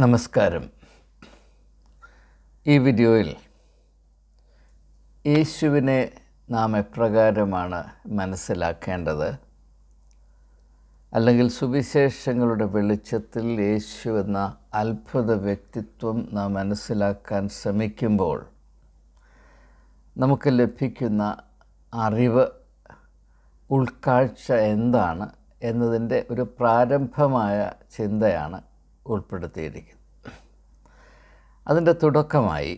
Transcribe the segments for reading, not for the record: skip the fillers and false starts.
നമസ്കാരം. ഈ വീഡിയോയിൽ യേശുവിനെ നാം എപ്രകാരമാണ് മനസ്സിലാക്കേണ്ടത്, അല്ലെങ്കിൽ സുവിശേഷങ്ങളുടെ വെളിച്ചത്തിൽ യേശു എന്ന അത്ഭുത വ്യക്തിത്വം നാം മനസ്സിലാക്കാൻ ശ്രമിക്കുമ്പോൾ നമുക്ക് ലഭിക്കുന്ന അറിവ്, ഉൾക്കാഴ്ച എന്താണ് എന്നതിൻ്റെ ഒരു പ്രാരംഭമായ ചിന്തയാണ് ഉൾപ്പെടുത്തിയിരിക്കുന്നത്. അതിൻ്റെ തുടക്കമായി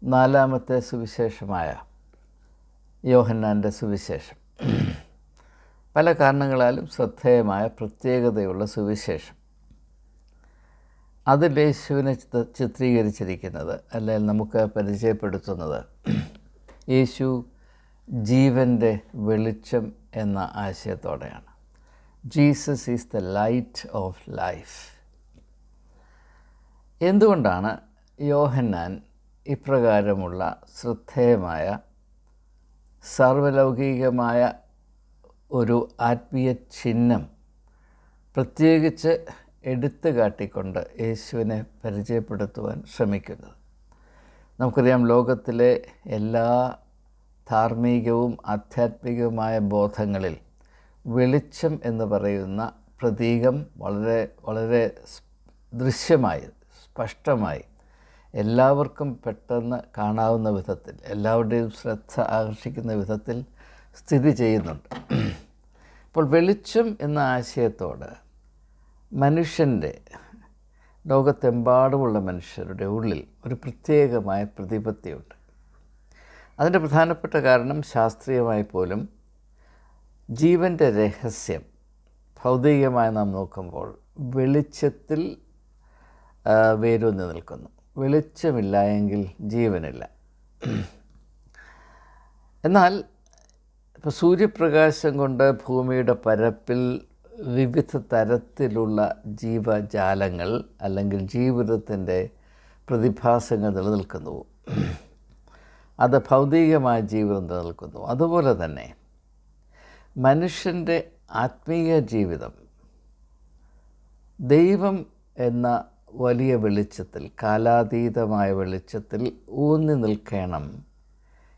4-ാമത്തെ സുവിശേഷമായ യോഹന്നാൻ്റെ സുവിശേഷം, പല കാരണങ്ങളാലും ശ്രദ്ധേയമായ പ്രത്യേകതയുള്ള സുവിശേഷം. അതിൽ യേശുവിനെ ചിത്രീകരിച്ചിരിക്കുന്നത്, അല്ലെങ്കിൽ നമുക്ക് പരിചയപ്പെടുത്തുന്നത്, യേശു ജീവൻ്റെ വെളിച്ചം എന്ന ആശയത്തോടെയാണ്. Jesus is the light of life. എന്തുകൊണ്ടാണ് യോഹന്നാൻ ഇപ്രകാരമുള്ള ശ്രദ്ധേയമായ സാർവലൗകികമായ ഒരു ആത്മീയ ചിഹ്നം പ്രത്യേകിച്ച് എടുത്തു കാട്ടിക്കൊണ്ട് യേശുവിനെ പരിചയപ്പെടുത്തുവാൻ ശ്രമിക്കുന്നത്? നമുക്കറിയാം, ലോകത്തിലെ എല്ലാ ധാർമ്മികവും ആധ്യാത്മികവുമായ ബോധങ്ങളിൽ വെളിച്ചം എന്ന് പറയുന്ന പ്രതീകം വളരെ ദൃശ്യമായി, സ്പഷ്ടമായി, എല്ലാവർക്കും പെട്ടെന്ന് കാണാവുന്ന വിധത്തിൽ, എല്ലാവരുടെയും ശ്രദ്ധ ആകർഷിക്കുന്ന വിധത്തിൽ സ്ഥിതി ചെയ്യുന്നുണ്ട്. അപ്പോൾ വെളിച്ചം എന്ന ആശയത്തോട് മനുഷ്യൻ്റെ, ലോകത്തെമ്പാടുമുള്ള മനുഷ്യരുടെ ഉള്ളിൽ ഒരു പ്രത്യേകമായ പ്രതിപത്തിയുണ്ട്. അതിൻ്റെ പ്രധാനപ്പെട്ട കാരണം, ശാസ്ത്രീയമായി പോലും ജീവൻ്റെ രഹസ്യം ഭൗതികമായി നാം നോക്കുമ്പോൾ വെളിച്ചത്തിൽ വേരൂന്നി നിൽക്കുന്നു. വെളിച്ചമില്ല എങ്കിൽ ജീവനില്ല. എന്നാൽ ഇപ്പോൾ സൂര്യപ്രകാശം കൊണ്ട് ഭൂമിയുടെ പരപ്പിൽ വിവിധ തരത്തിലുള്ള ജീവജാലങ്ങൾ അല്ലെങ്കിൽ ജീവിതത്തിൻ്റെ പ്രതിഭാസങ്ങൾ നിലനിൽക്കുന്നു. അത് ഭൗതികമായ ജീവിതം നിലനിൽക്കുന്നു. അതുപോലെ തന്നെ മനുഷ്യൻ്റെ ആത്മീയ ജീവിതം ദൈവം എന്ന വലിയ വെളിച്ചത്തിൽ, കാലാതീതമായ വെളിച്ചത്തിൽ ഊന്നി നിൽക്കണം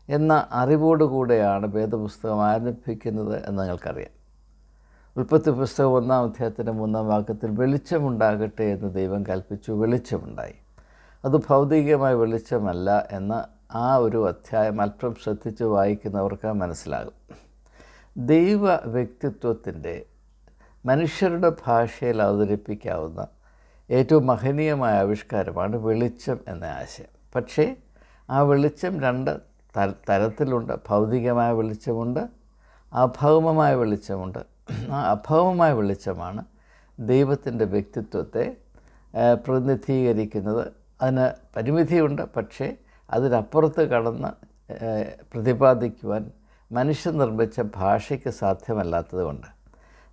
എന്ന അറിവോടുകൂടെയാണ് വേദപുസ്തകം ആരംഭിക്കുന്നത് എന്ന് നിങ്ങൾക്കറിയാം. ഉൽപ്പത്തി പുസ്തകം 1-ാം അധ്യായത്തിൻ്റെ 3-ാം വാക്യത്തിൽ വെളിച്ചമുണ്ടാകട്ടെ എന്ന് ദൈവം കൽപ്പിച്ചു, വെളിച്ചമുണ്ടായി. അത് ഭൗതികമായ വെളിച്ചമല്ല എന്ന് ആ ഒരു അധ്യായം അല്പം ശ്രദ്ധിച്ച് വായിക്കുന്നവർക്ക് മനസ്സിലാകും. ദൈവ വ്യക്തിത്വത്തിൻ്റെ മനുഷ്യരുടെ ഭാഷയിൽ അവതരിപ്പിക്കാവുന്ന ഏറ്റവും മഹനീയമായ ആവിഷ്കാരമാണ് വെളിച്ചം എന്ന ആശയം. പക്ഷേ ആ വെളിച്ചം രണ്ട് തരത്തിലുണ്ട്. ഭൗതികമായ വെളിച്ചമുണ്ട്, അഭൗമമായ വെളിച്ചമുണ്ട്. ആ അഭൗമമായ വെളിച്ചമാണ് ദൈവത്തിൻ്റെ വ്യക്തിത്വത്തെ പ്രതിനിധീകരിക്കുന്നത്. അതിന് പരിമിതിയുണ്ട്, പക്ഷേ അതിനപ്പുറത്ത് കടന്ന് പ്രതിപാദിക്കുവാൻ മനുഷ്യൻ നിർമ്മിച്ച ഭാഷയ്ക്ക് സാധ്യമല്ലാത്തത് കൊണ്ട്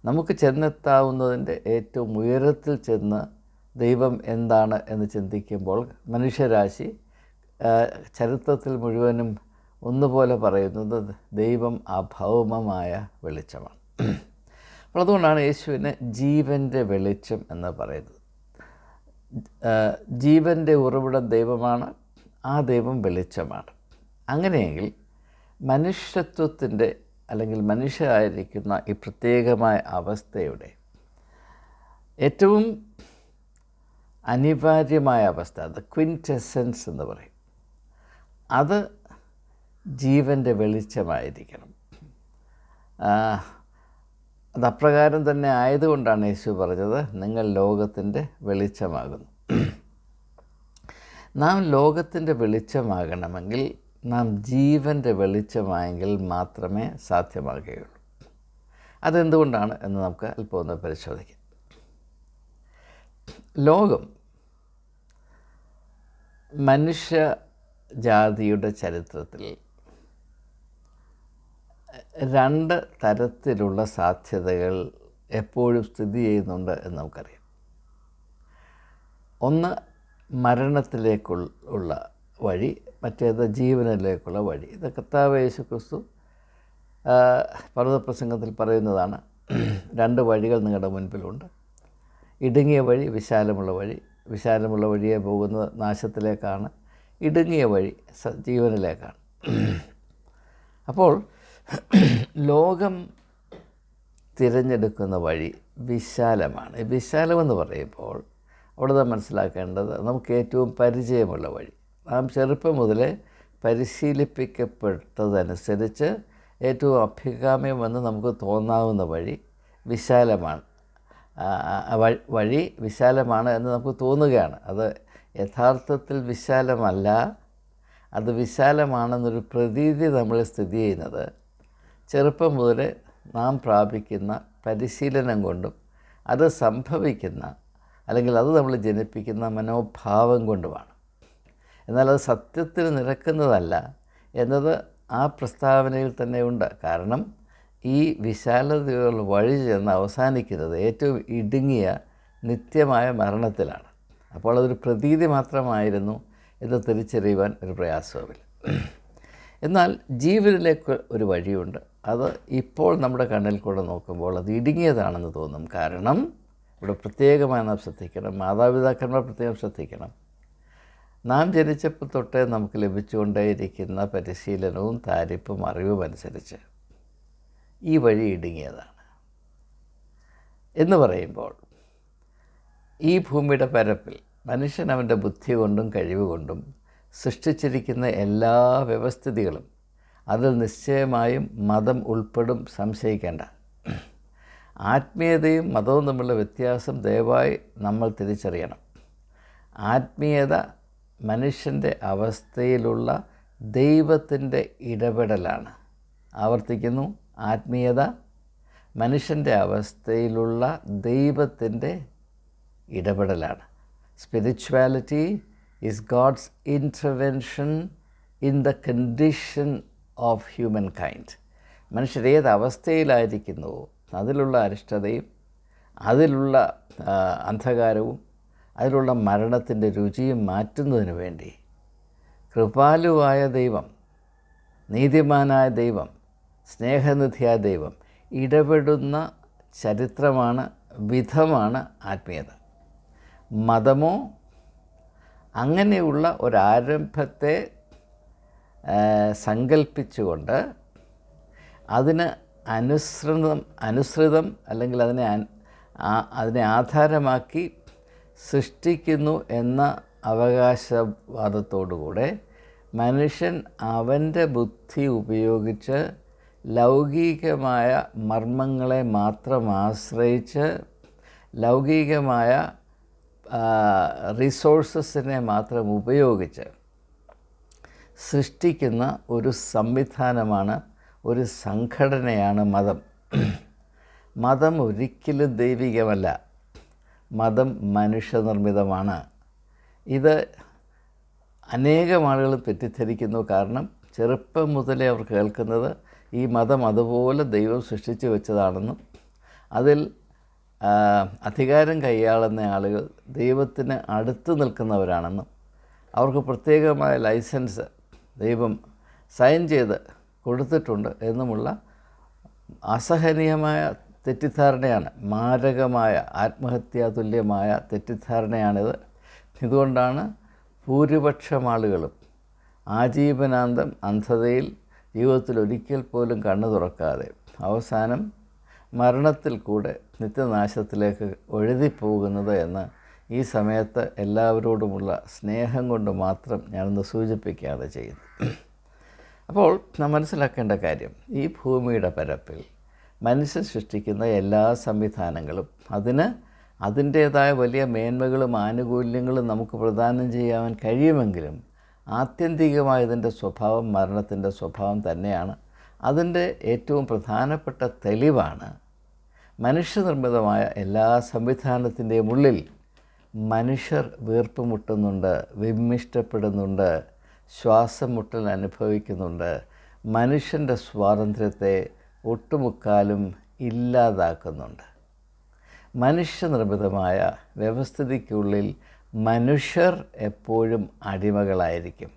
നമുക്ക് ചെന്നെത്താവുന്നതിൻ്റെ ഏറ്റവും ഉയരത്തിൽ ചെന്ന് ദൈവം എന്താണ് എന്ന് ചിന്തിക്കുമ്പോൾ മനുഷ്യരാശി ചരിത്രത്തിൽ മുഴുവനും ഒന്നുപോലെ പറയുന്നത് ദൈവം അഭൗമമായ വെളിച്ചമാണ്. അപ്പോൾ അതുകൊണ്ടാണ് യേശുവിനെ ജീവൻ്റെ വെളിച്ചം എന്ന് പറയുന്നത്. ജീവൻ്റെ ഉറവിടം ദൈവമാണ്, ആ ദൈവം വെളിച്ചമാണ്. അങ്ങനെയെങ്കിൽ മനുഷ്യത്വത്തിൻ്റെ, അല്ലെങ്കിൽ മനുഷ്യരായിരിക്കുന്ന ഈ പ്രത്യേകമായ അവസ്ഥയുടെ ഏറ്റവും അനിവാര്യമായ അവസ്ഥ, അത് ക്വിൻറ്റെസൻസ് എന്ന് പറയും, അത് ജീവൻ്റെ വെളിച്ചമായിരിക്കണം. അതപ്രകാരം തന്നെ ആയതുകൊണ്ടാണ് യേശു പറഞ്ഞത്, നിങ്ങൾ ലോകത്തിൻ്റെ വെളിച്ചമാകുന്നു. നാം ലോകത്തിൻ്റെ വെളിച്ചമാകണമെങ്കിൽ നാം ജീവൻ്റെ വെളിച്ചമായെങ്കിൽ മാത്രമേ സാധ്യമാകുകയുള്ളൂ. അതെന്തുകൊണ്ടാണ് എന്ന് നമുക്ക് അല്പം ഒന്ന് പരിശോധിക്കാം. ലോകം മനുഷ്യജാതിയുടെ ചരിത്രത്തിൽ രണ്ട് തരത്തിലുള്ള സാധ്യതകൾ എപ്പോഴും സ്ഥിതി ചെയ്യുന്നുണ്ട് എന്ന് നമുക്കറിയാം. ഒന്ന് മരണത്തിലേക്കുള്ള വഴി, മറ്റേത് ജീവനിലേക്കുള്ള വഴി. ഇത് കർത്താവ് യേശുക്രിസ്തു പർവ്വതപ്രസംഗത്തിൽ പറയുന്നതാണ്. രണ്ട് വഴികൾ നിങ്ങളുടെ മുൻപിലുണ്ട്, ഇടുങ്ങിയ വഴി, വിശാലമുള്ള വഴി. വിശാലമുള്ള വഴിയെ പോകുന്നത് നാശത്തിലേക്കാണ്, ഇടുങ്ങിയ വഴി ജീവനിലേക്കാണ്. അപ്പോൾ ലോകം തിരഞ്ഞെടുക്കുന്ന വഴി വിശാലമാണ്. വിശാലമെന്ന് പറയുമ്പോൾ അവിടെ നാം മനസ്സിലാക്കേണ്ടത് നമുക്ക് ഏറ്റവും പരിചയമുള്ള വഴി, നാം ചെറുപ്പം മുതലേ പരിശീലിപ്പിക്കപ്പെട്ടതനുസരിച്ച് ഏറ്റവും അഭികാമ്യമെന്ന് നമുക്ക് തോന്നാവുന്ന വഴി വിശാലമാണ്. വഴി വിശാലമാണ് എന്ന് നമുക്ക് തോന്നുകയാണ്. അത് യഥാർത്ഥത്തിൽ വിശാലമല്ല. അത് വിശാലമാണെന്നൊരു പ്രതീതി നമ്മൾ സ്ഥിതി ചെയ്യുന്നത് ചെറുപ്പം മുതൽ നാം പ്രാപിക്കുന്ന പരിശീലനം കൊണ്ടും അത് സംഭവിക്കുന്ന അല്ലെങ്കിൽ അത് നമ്മൾ ജനിപ്പിക്കുന്ന മനോഭാവം കൊണ്ടുമാണ്. എന്നാൽ അത് സത്യത്തിന് നിരക്കുന്നതല്ല എന്നത് ആ പ്രസ്താവനയിൽ തന്നെ ഉണ്ട്. കാരണം ഈ വിശാലതയുള്ള വഴി ചെന്ന് അവസാനിക്കുന്നത് ഏറ്റവും ഇടുങ്ങിയ നിത്യമായ മരണത്തിലാണ്. അപ്പോൾ അതൊരു പ്രതീതി മാത്രമായിരുന്നു എന്ന് തിരിച്ചറിയുവാൻ ഒരു പ്രയാസവുമില്ല. എന്നാൽ ജീവനിലേക്ക് ഒരു വഴിയുണ്ട്. അത് ഇപ്പോൾ നമ്മുടെ കണ്ണിൽ കൂടെ നോക്കുമ്പോൾ അത് ഇടുങ്ങിയതാണെന്ന് തോന്നും. കാരണം ഇവിടെ പ്രത്യേകമായി നാം ശ്രദ്ധിക്കണം, മാതാപിതാക്കന്മാർ പ്രത്യേകം ശ്രദ്ധിക്കണം. നാം ജനിച്ചപ്പോൾ തൊട്ടേ നമുക്ക് ലഭിച്ചുകൊണ്ടേയിരിക്കുന്ന പരിശീലനവും താരിപ്പും അറിവും അനുസരിച്ച് ഈ വഴി ഇടുങ്ങിയതാണ് എന്ന് പറയുമ്പോൾ ഈ ഭൂമിയുടെ പരപ്പിൽ മനുഷ്യൻ അവൻ്റെ ബുദ്ധി കൊണ്ടും കഴിവ് കൊണ്ടും സൃഷ്ടിച്ചിരിക്കുന്ന എല്ലാ വ്യവസ്ഥിതികളും അതിൽ നിശ്ചയമായും മതം ഉൾപ്പെടും, സംശയിക്കേണ്ട. ആത്മീയതയും മതവും തമ്മിലുള്ള വ്യത്യാസം ദയവായി നമ്മൾ തിരിച്ചറിയണം. ആത്മീയത മനുഷ്യൻ്റെ അവസ്ഥയിലുള്ള ദൈവത്തിൻ്റെ ഇടപെടലാണ്. ആവർത്തിക്കുന്നു, ആത്മീയത മനുഷ്യൻ്റെ അവസ്ഥയിലുള്ള ദൈവത്തിൻ്റെ ഇടപെടലാണ്. Spirituality is God's intervention in the condition of humankind. മനുഷ്യർ ഏത് അവസ്ഥയിലായിരിക്കുന്നുവോ അതിലുള്ള അരിഷ്ടതയും അതിലുള്ള അന്ധകാരവും അതിലുള്ള മരണത്തിൻ്റെ രുചിയും മാറ്റുന്നതിന് വേണ്ടി കൃപാലുവായ ദൈവം, നീതിമാനായ ദൈവം, സ്നേഹനിധിയായ ദൈവം ഇടപെടുന്ന ചരിത്രമാണ്, വിധമാണ് ആത്മീയത. മതമോ അങ്ങനെയുള്ള ഒരാരംഭത്തെ സങ്കല്പിച്ചുകൊണ്ട് അതിന് അനുസൃതം അല്ലെങ്കിൽ അതിനെ ആധാരമാക്കി സൃഷ്ടിക്കുന്നു എന്ന അവകാശവാദത്തോടുകൂടെ മനുഷ്യൻ അവൻ്റെ ബുദ്ധി ഉപയോഗിച്ച് ലൗകികമായ മർമ്മങ്ങളെ മാത്രം ആശ്രയിച്ച് ലൗകികമായ റിസോഴ്സസിനെ മാത്രം ഉപയോഗിച്ച് സൃഷ്ടിക്കുന്ന ഒരു സംവിധാനമാണ്, ഒരു സംഘടനയാണ് മതം. മതം ഒരിക്കലും ദൈവികമല്ല. മതം മനുഷ്യനിർമ്മിതമാണ്. ഇത് അനേകം ആളുകൾ തെറ്റിദ്ധരിക്കുന്നു. കാരണം ചെറുപ്പം മുതലേ അവർ കേൾക്കുന്നത് ഈ മതം അതുപോലെ ദൈവം സൃഷ്ടിച്ചു വെച്ചതാണെന്നും അതിൽ അധികാരം കൈയാളുന്ന ആളുകൾ ദൈവത്തിന് അടുത്ത് നിൽക്കുന്നവരാണെന്നും അവർക്ക് പ്രത്യേകമായ ലൈസൻസ് ദൈവം സൈൻ ചെയ്ത് കൊടുത്തിട്ടുണ്ട് എന്നുമുള്ള അസഹനീയമായ തെറ്റിദ്ധാരണയാണ്, മാരകമായ ആത്മഹത്യാതുല്യമായ തെറ്റിദ്ധാരണയാണിത്. ഇതുകൊണ്ടാണ് ഭൂരിപക്ഷം ആളുകളും ആജീവനാന്തം അന്ധതയിൽ ജീവിതത്തിൽ ഒരിക്കൽ പോലും കണ്ണു തുറക്കാതെ അവസാനം മരണത്തിൽ കൂടെ നിത്യനാശത്തിലേക്ക് ഒഴുതിപ്പോകുന്നത് എന്ന് ഈ സമയത്ത് എല്ലാവരോടുമുള്ള സ്നേഹം കൊണ്ട് മാത്രം ഞാനൊന്ന് സൂചിപ്പിക്കുകയാണ് ചെയ്യുന്നത്. അപ്പോൾ നാം മനസ്സിലാക്കേണ്ട കാര്യം, ഈ ഭൂമിയുടെ പരപ്പിൽ മനുഷ്യൻ സൃഷ്ടിക്കുന്ന എല്ലാ സംവിധാനങ്ങളും അതിന് അതിൻ്റേതായ വലിയ മേന്മകളും ആനുകൂല്യങ്ങളും നമുക്ക് പ്രദാനം ചെയ്യാൻ കഴിയുമെങ്കിലും ആത്യന്തികമായ ഇതിൻ്റെ സ്വഭാവം മരണത്തിൻ്റെ സ്വഭാവം തന്നെയാണ്. അതിൻ്റെ ഏറ്റവും പ്രധാനപ്പെട്ട തെളിവാണ് മനുഷ്യനിർമ്മിതമായ എല്ലാ സംവിധാനത്തിൻ്റെയും ഉള്ളിൽ മനുഷ്യർ വീർപ്പുമുട്ടുന്നുണ്ട്, വിമ്മിഷ്ടപ്പെടുന്നുണ്ട്, ശ്വാസം മുട്ടൽ അനുഭവിക്കുന്നുണ്ട്. മനുഷ്യൻ്റെ സ്വാതന്ത്ര്യത്തെ ഒട്ടുമുക്കാലും ഇല്ലാതാക്കുന്നുണ്ട്. മനുഷ്യനിർമ്മിതമായ വ്യവസ്ഥിതിക്കുള്ളിൽ മനുഷ്യർ എപ്പോഴും അടിമകളായിരിക്കും.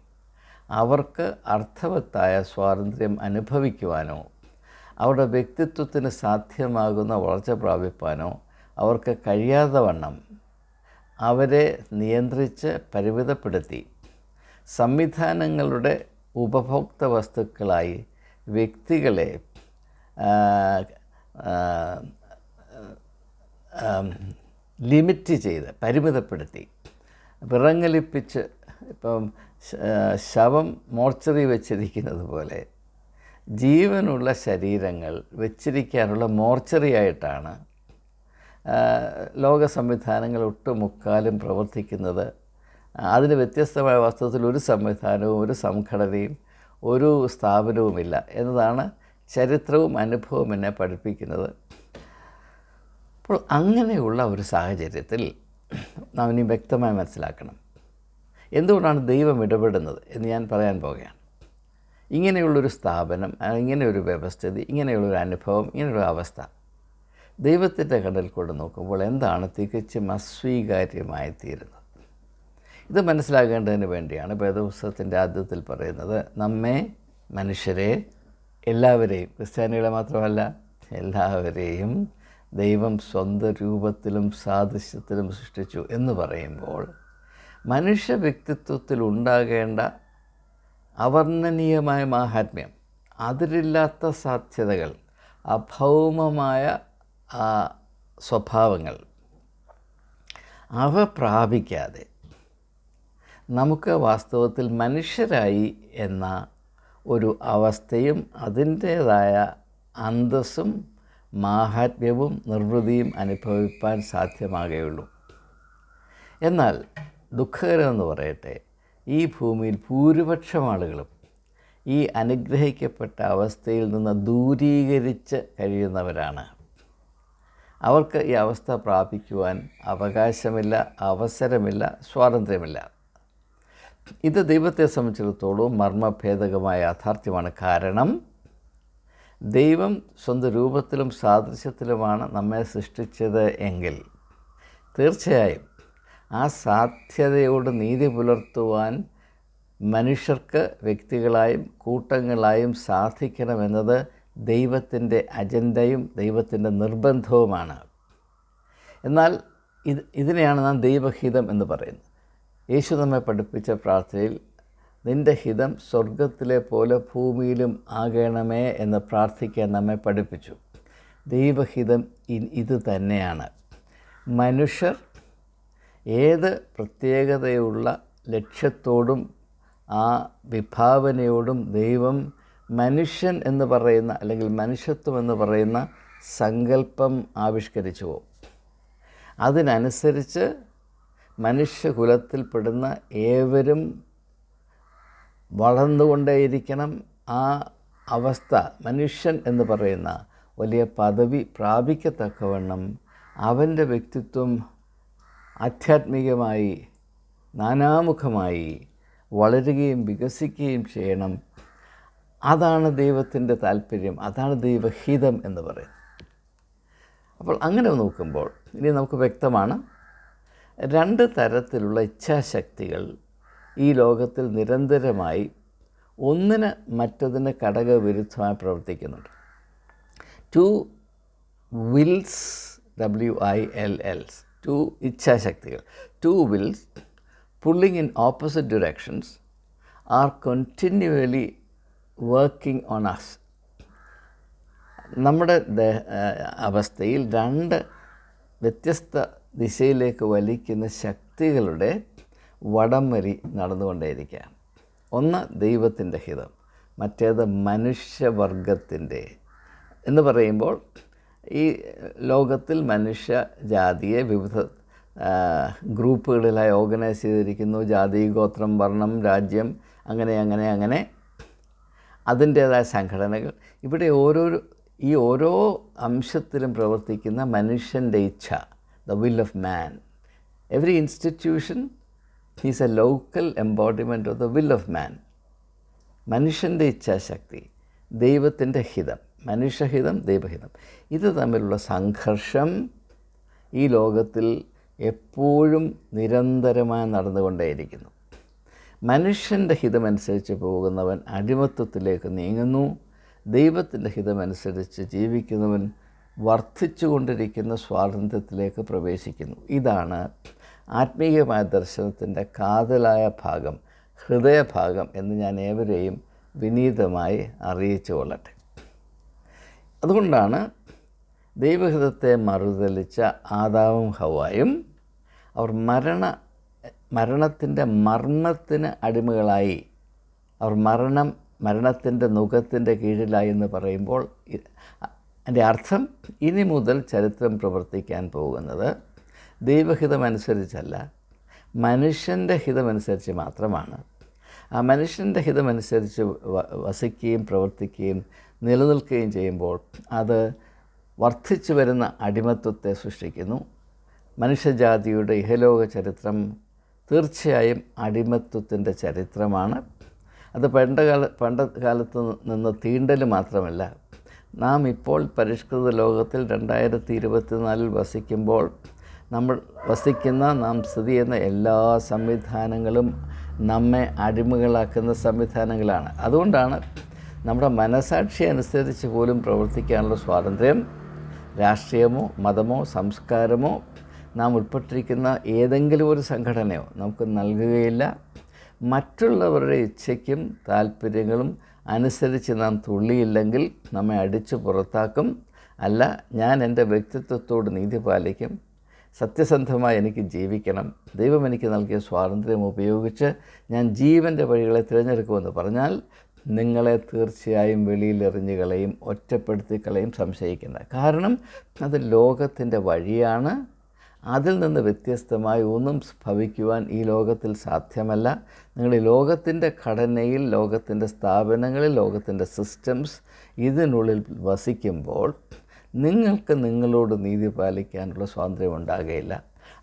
അവർക്ക് അർത്ഥവത്തായ സ്വാതന്ത്ര്യം അനുഭവിക്കുവാനോ അവരുടെ വ്യക്തിത്വത്തിന് സാധ്യമാകുന്ന വളർച്ച പ്രാപിപ്പാനോ അവർക്ക് കഴിയാതെ വണ്ണം അവരെ നിയന്ത്രിച്ച് പരിമിതപ്പെടുത്തി സംവിധാനങ്ങളുടെ ഉപഭോക്ത വസ്തുക്കളായി വ്യക്തികളെ ലിമിറ്റ് ചെയ്ത് പരിമിതപ്പെടുത്തി വിറങ്ങലിപ്പിച്ച് ഇപ്പം ശവം മോർച്ചറി വെച്ചിരിക്കുന്നത് പോലെ ജീവനുള്ള ശരീരങ്ങൾ വെച്ചിരിക്കാനുള്ള മോർച്ചറി ആയിട്ടാണ് ലോക സംവിധാനങ്ങൾ ഒട്ടുമുക്കാലും പ്രവർത്തിക്കുന്നത്. അതിന് വ്യത്യസ്തമായ വാസ്തവത്തിൽ ഒരു സംവിധാനവും ഒരു സംഘടനയും ഒരു സ്ഥാപനവുമില്ല എന്നതാണ് ചരിത്രവും അനുഭവവും എന്നെ പഠിപ്പിക്കുന്നത്. അപ്പോൾ അങ്ങനെയുള്ള ഒരു സാഹചര്യത്തിൽ നാം ഇനി വ്യക്തമായി മനസ്സിലാക്കണം എന്തുകൊണ്ടാണ് ദൈവം ഇടപെടുന്നത് എന്ന് ഞാൻ പറയാൻ പോവുകയാണ്. ഇങ്ങനെയുള്ളൊരു സ്ഥാപനം, ഇങ്ങനെയൊരു വ്യവസ്ഥിതി, ഇങ്ങനെയുള്ളൊരു അനുഭവം, ഇങ്ങനെയൊരു അവസ്ഥ ദൈവത്തിൻ്റെ കണ്ണിൽ കൊണ്ട് നോക്കുമ്പോൾ എന്താണ് തികച്ചും അസ്വീകാര്യമായി തീരുന്നത്? ഇത് മനസ്സിലാക്കേണ്ടതിന് വേണ്ടിയാണ് വേദപുസ്തകത്തിൻ്റെ ആദ്യത്തിൽ പറയുന്നത് നമ്മെ മനുഷ്യരെ എല്ലാവരെയും, ക്രിസ്ത്യാനികളെ മാത്രമല്ല എല്ലാവരെയും ദൈവം സ്വന്തം രൂപത്തിലും സാദൃശ്യത്തിലും സൃഷ്ടിച്ചു എന്ന് പറയുമ്പോൾ മനുഷ്യ വ്യക്തിത്വത്തിൽ ഉണ്ടാകേണ്ട അവർണ്ണനീയമായ മാഹാത്മ്യം, അതിരില്ലാത്ത സാധ്യതകൾ, അഭൗമമായ സ്വഭാവങ്ങൾ അവ പ്രാപിക്കാതെ നമുക്ക് വാസ്തവത്തിൽ മനുഷ്യരായി എന്ന ഒരു അവസ്ഥയും അതിൻ്റേതായ അന്തസ്സും മാഹാത്മ്യവും നിർവൃതിയും അനുഭവിപ്പാൻ സാധ്യമാകുകയുള്ളൂ. എന്നാൽ ദുഃഖകരമെന്ന് പറയട്ടെ, ഈ ഭൂമിയിൽ ഭൂരിപക്ഷം ആളുകളും ഈ അനുഗ്രഹിക്കപ്പെട്ട അവസ്ഥയിൽ നിന്ന് ദൂരീകരിച്ച് കഴിയുന്നവരാണ്. അവർക്ക് ഈ അവസ്ഥ പ്രാപിക്കുവാൻ അവകാശമില്ല, അവസരമില്ല, സ്വാതന്ത്ര്യമില്ല. ഇത് ദൈവത്തെ സംബന്ധിച്ചിടത്തോളം മർമ്മഭേദകമായ യാഥാർത്ഥ്യമാണ്. കാരണം ദൈവം സ്വന്തം രൂപത്തിലും സാദൃശ്യത്തിലുമാണ് നമ്മെ സൃഷ്ടിച്ചത് എങ്കിൽ തീർച്ചയായും ആ സാധ്യതയോട് നീതി പുലർത്തുവാൻ മനുഷ്യർക്ക് വ്യക്തികളായും കൂട്ടങ്ങളായും സാധിക്കണമെന്നത് ദൈവത്തിൻ്റെ അജണ്ടയും ദൈവത്തിൻ്റെ നിർബന്ധവുമാണ്. എന്നാൽ ഇതിനെയാണ് നാം ദൈവഹിതം എന്ന് പറയുന്നത്. യേശു നമ്മെ പഠിപ്പിച്ച പ്രാർത്ഥനയിൽ നിൻ്റെ ഹിതം സ്വർഗത്തിലെ പോലെ ഭൂമിയിലും ആകണമേ എന്ന് പ്രാർത്ഥിക്കാൻ നമ്മെ പഠിപ്പിച്ചു. ദൈവഹിതം ഇത് തന്നെയാണ്. മനുഷ്യർ ഏത് പ്രത്യേകതയുള്ള ലക്ഷ്യത്തോടും ആ വിഭാവനയോടും ദൈവം മനുഷ്യൻ എന്ന് പറയുന്ന അല്ലെങ്കിൽ മനുഷ്യത്വം എന്ന് പറയുന്ന സങ്കല്പം ആവിഷ്കരിച്ചുവോ അതിനനുസരിച്ച് മനുഷ്യകുലത്തിൽപ്പെടുന്ന ഏവരും വളർന്നുകൊണ്ടേയിരിക്കണം. ആ അവസ്ഥ മനുഷ്യൻ എന്ന് പറയുന്ന വലിയ പദവി പ്രാപിക്കത്തക്കവണ്ണം അവൻ്റെ വ്യക്തിത്വം ആധ്യാത്മികമായി നാനാമുഖമായി വളരുകയും വികസിക്കുകയും ചെയ്യണം. അതാണ് ദൈവത്തിൻ്റെ താല്പര്യം, അതാണ് ദൈവഹിതം എന്ന് പറയുന്നത്. അപ്പോൾ അങ്ങനെ നോക്കുമ്പോൾ ഇനി നമുക്ക് വ്യക്തമാണ്, രണ്ട് തരത്തിലുള്ള ഇച്ഛാശക്തികൾ ഈ ലോകത്തിൽ നിരന്തരമായി ഒന്നിന് മറ്റതിന് ഘടകവിരുദ്ധമായി പ്രവർത്തിക്കുന്നുണ്ട്. ടു വിൽസ്, WILLs, ടു ഇച്ഛാശക്തികൾ, two wills pulling in opposite directions are continually working on us. നമ്മുടെ അവസ്ഥയിൽ രണ്ട് വ്യത്യസ്ത ദിശയിലേക്ക് വലിക്കുന്ന ശക്തികളുടെ വടംവലി നടന്നുകൊണ്ടേയിരിക്കുകയാണ്. ഒന്ന് ദൈവത്തിൻ്റെ ഹിതം, മറ്റേത് മനുഷ്യവർഗത്തിൻ്റെ എന്ന് പറയുമ്പോൾ ഈ ലോകത്തിൽ മനുഷ്യജാതിയെ വിവിധ ഗ്രൂപ്പുകളിലായി ഓർഗനൈസ് ചെയ്തിരിക്കുന്നു. ജാതി, ഗോത്രം, വർണ്ണം, രാജ്യം, അങ്ങനെ അതിൻ്റേതായ സംഘടനകൾ. ഇവിടെ ഓരോ അംശത്തിലും പ്രവർത്തിക്കുന്ന മനുഷ്യൻ്റെ ഇച്ഛ, the will of man. Every institution is A local embodiment of the will of മാൻ. മനുഷ്യൻ്റെ ഇച്ഛാശക്തി, ദൈവത്തിൻ്റെ ഹിതം, മനുഷ്യഹിതം, ദൈവഹിതം, ഇത് തമ്മിലുള്ള സംഘർഷം ഈ ലോകത്തിൽ എപ്പോഴും നിരന്തരമായി നടന്നുകൊണ്ടേയിരിക്കുന്നു. മനുഷ്യൻ്റെ ഹിതമനുസരിച്ച് പോകുന്നവൻ അടിമത്വത്തിലേക്ക് നീങ്ങുന്നു. ദൈവത്തിൻ്റെ ഹിതമനുസരിച്ച് ജീവിക്കുന്നവൻ വർദ്ധിച്ചു കൊണ്ടിരിക്കുന്ന സ്വാതന്ത്ര്യത്തിലേക്ക് പ്രവേശിക്കുന്നു. ഇതാണ് ആത്മീയമായ ദർശനത്തിൻ്റെ കാതലായ ഭാഗം, ഹൃദയഭാഗം എന്ന് ഞാൻ ഏവരെയും വിനീതമായി അറിയിച്ചു കൊള്ളട്ടെ. അതുകൊണ്ടാണ് ദൈവഹിതത്തെ മറുതലിച്ച ആദാമും ഹവ്വായും അവർ മരണത്തിൻ്റെ മർമ്മത്തിന് അടിമകളായി, അവർ മരണത്തിൻ്റെ നുഖത്തിൻ്റെ കീഴിലായി എന്ന് പറയുമ്പോൾ അതിൻ്റെ അർത്ഥം ഇനി മുതൽ ചരിത്രം പ്രവർത്തിക്കാൻ പോകുന്നത് ദൈവഹിതമനുസരിച്ചല്ല, മനുഷ്യൻ്റെ ഹിതമനുസരിച്ച് മാത്രമാണ്. ആ മനുഷ്യൻ്റെ ഹിതമനുസരിച്ച് വസിക്കുകയും പ്രവർത്തിക്കുകയും നിലനിൽക്കുകയും ചെയ്യുമ്പോൾ അത് വർദ്ധിച്ചു വരുന്ന അടിമത്വത്തെ സൃഷ്ടിക്കുന്നു. മനുഷ്യജാതിയുടെ ഇഹലോക ചരിത്രം തീർച്ചയായും അടിമത്വത്തിൻ്റെ ചരിത്രമാണ്. അത് പണ്ടകാലത്ത് നിന്ന് തീണ്ടൽ മാത്രമല്ല, നാം ഇപ്പോൾ പരിഷ്കൃത ലോകത്തിൽ 2024 വസിക്കുമ്പോൾ നാം സ്ഥിതി ചെയ്യുന്ന എല്ലാ സംവിധാനങ്ങളും നമ്മെ അടിമകളാക്കുന്ന സംവിധാനങ്ങളാണ്. അതുകൊണ്ടാണ് നമ്മുടെ മനസാക്ഷി അനുസരിച്ച് പോലും പ്രവർത്തിക്കാനുള്ള സ്വാതന്ത്ര്യം രാഷ്ട്രീയമോ മതമോ സംസ്കാരമോ നാം ഉൾപ്പെട്ടിരിക്കുന്ന ഏതെങ്കിലും ഒരു സംഘടനയോ നമുക്ക് നൽകുകയില്ല. മറ്റുള്ളവരുടെ ഇച്ഛയ്ക്കും താല്പര്യങ്ങളും അനുസരിച്ച് നാം തുള്ളിയില്ലെങ്കിൽ നമ്മെ അടിച്ചു പുറത്താക്കും. അല്ല, ഞാൻ എൻ്റെ വ്യക്തിത്വത്തോട് നീതി പാലിക്കും, സത്യസന്ധമായി എനിക്ക് ജീവിക്കണം, ദൈവം എനിക്ക് നൽകിയ സ്വാതന്ത്ര്യം ഉപയോഗിച്ച് ഞാൻ ജീവൻ്റെ വഴികളെ തിരഞ്ഞെടുക്കുമെന്ന് പറഞ്ഞാൽ നിങ്ങളെ തീർച്ചയായും വെളിയിലെറിഞ്ഞു കളയും, ഒറ്റപ്പെടുത്തി കളയും, സംശയിക്കേണ്ട. കാരണം അത് ലോകത്തിൻ്റെ വഴിയാണ്. അതിൽ നിന്ന് വ്യത്യസ്തമായി ഒന്നും ഭവിക്കുവാൻ ഈ ലോകത്തിൽ സാധ്യമല്ല. നിങ്ങൾ ഈ ലോകത്തിൻ്റെ ഘടനയിൽ, ലോകത്തിൻ്റെ സ്ഥാപനങ്ങളിൽ, ലോകത്തിൻ്റെ സിസ്റ്റംസ് ഇതിനുള്ളിൽ വസിക്കുമ്പോൾ നിങ്ങൾക്ക് നിങ്ങളോട് നീതി പാലിക്കാനുള്ള സ്വാതന്ത്ര്യം ഉണ്ടാകുകയില്ല.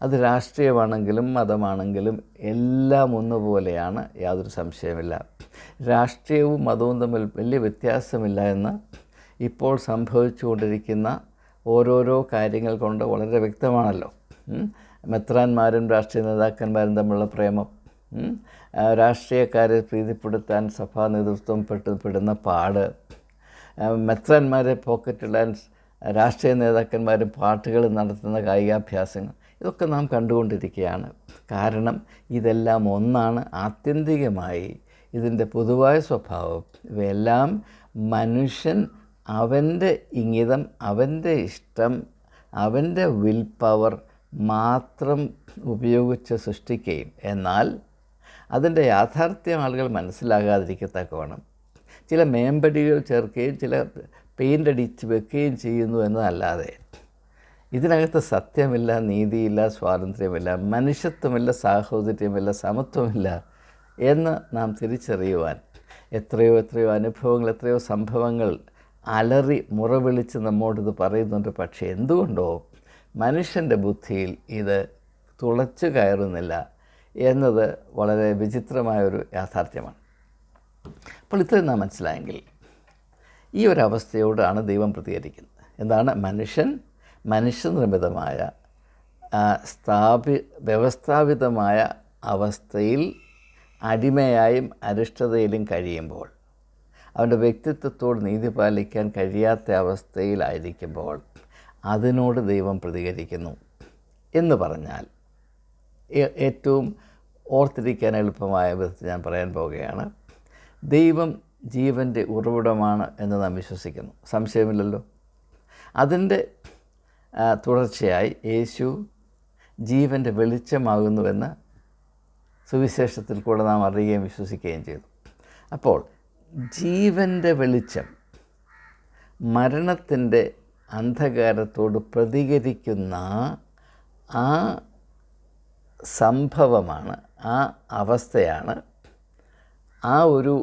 അത് രാഷ്ട്രീയമാണെങ്കിലും മതമാണെങ്കിലും എല്ലാം ഒന്നുപോലെയാണ്, യാതൊരു സംശയമില്ല. രാഷ്ട്രീയവും മതവും തമ്മിൽ വലിയ വ്യത്യാസമില്ല എന്ന് ഇപ്പോൾ സംഭവിച്ചുകൊണ്ടിരിക്കുന്ന ഓരോരോ കാര്യങ്ങൾ കൊണ്ട് വളരെ വ്യക്തമാണല്ലോ. മെത്രാന്മാരും രാഷ്ട്രീയ നേതാക്കന്മാരും തമ്മിലുള്ള പ്രേമം, രാഷ്ട്രീയക്കാരെ പ്രീതിപ്പെടുത്താൻ സഭാ നേതൃത്വം പെടുന്ന പാട്, മെത്രാന്മാരെ പോക്കറ്റിടാൻ രാഷ്ട്രീയ നേതാക്കന്മാരും പാട്ടുകൾ നടത്തുന്ന കായികാഭ്യാസങ്ങൾ, ഇതൊക്കെ നാം കണ്ടുകൊണ്ടിരിക്കുകയാണ്. കാരണം ഇതെല്ലാം ഒന്നാണ്. ആത്യന്തികമായി ഇതിൻ്റെ പൊതുവായ സ്വഭാവം ഇവയെല്ലാം മനുഷ്യൻ അവൻ്റെ ഇംഗിതം, അവൻ്റെ ഇഷ്ടം, അവൻ്റെ വിൽ പവർ മാത്രം ഉപയോഗിച്ച് സൃഷ്ടിക്കുകയും എന്നാൽ അതിൻ്റെ യാഥാർത്ഥ്യം ആളുകൾ മനസ്സിലാകാതിരിക്കത്തക്കവണ്ണം ചില മേമ്പടികൾ ചേർക്കുകയും ചില പെയിൻ്റ് അടിച്ച് വെക്കുകയും ചെയ്യുന്നു എന്നതല്ലാതെ ഇതിനകത്ത് സത്യമില്ല, നീതിയില്ല, സ്വാതന്ത്ര്യമില്ല, മനുഷ്യത്വമില്ല, സാഹോദര്യമില്ല, സമത്വമില്ല എന്ന് നാം തിരിച്ചറിയുവാൻ എത്രയോ അനുഭവങ്ങൾ, എത്രയോ സംഭവങ്ങൾ അലറി മുറവിളിച്ച് നമ്മോടിത് പറയുന്നുണ്ട്. പക്ഷേ എന്തുകൊണ്ടോ മനുഷ്യൻ്റെ ബുദ്ധിയിൽ ഇത് തുളച്ചു കയറുന്നില്ല എന്നത് വളരെ വിചിത്രമായൊരു യാഥാർത്ഥ്യമാണ്. അപ്പോൾ ഇത്രയും നാം മനസ്സിലായെങ്കിൽ ഈ ഒരവസ്ഥയോടാണ് ദൈവം പ്രതികരിക്കുന്നത്. എന്താണ്? മനുഷ്യനിർമ്മിതമായ വ്യവസ്ഥാപിതമായ അവസ്ഥയിൽ അടിമയായും അരിഷ്ടതയിലും കഴിയുമ്പോൾ, അവൻ്റെ വ്യക്തിത്വത്തോട് നീതി പാലിക്കാൻ കഴിയാത്ത അവസ്ഥയിലായിരിക്കുമ്പോൾ അതിനോട് ദൈവം പ്രതികരിക്കുന്നു എന്ന് പറഞ്ഞാൽ ഏറ്റവും ഓർത്തിരിക്കാൻ എളുപ്പമായ വിധത്തിൽ ഞാൻ പറയാൻ പോവുകയാണ്. ദൈവം ജീവൻ്റെ ഉറവിടമാണ് എന്ന് നാം വിശ്വസിക്കുന്നു, സംശയമില്ലല്ലോ. അതിൻ്റെ തുടർച്ചയായി യേശു ജീവൻ്റെ വെളിച്ചമാകുന്നുവെന്ന് സുവിശേഷത്തിൽ കൂടെ നാം അറിയുകയും വിശ്വസിക്കുകയും ചെയ്തു. അപ്പോൾ ജീവൻ്റെ വെളിച്ചം മരണത്തിൻ്റെ അന്ധകാരത്തോട് പ്രതികരിക്കുന്ന ആ സംഭവമാണ്, ആ അവസ്ഥയാണ്, ആ ഒരു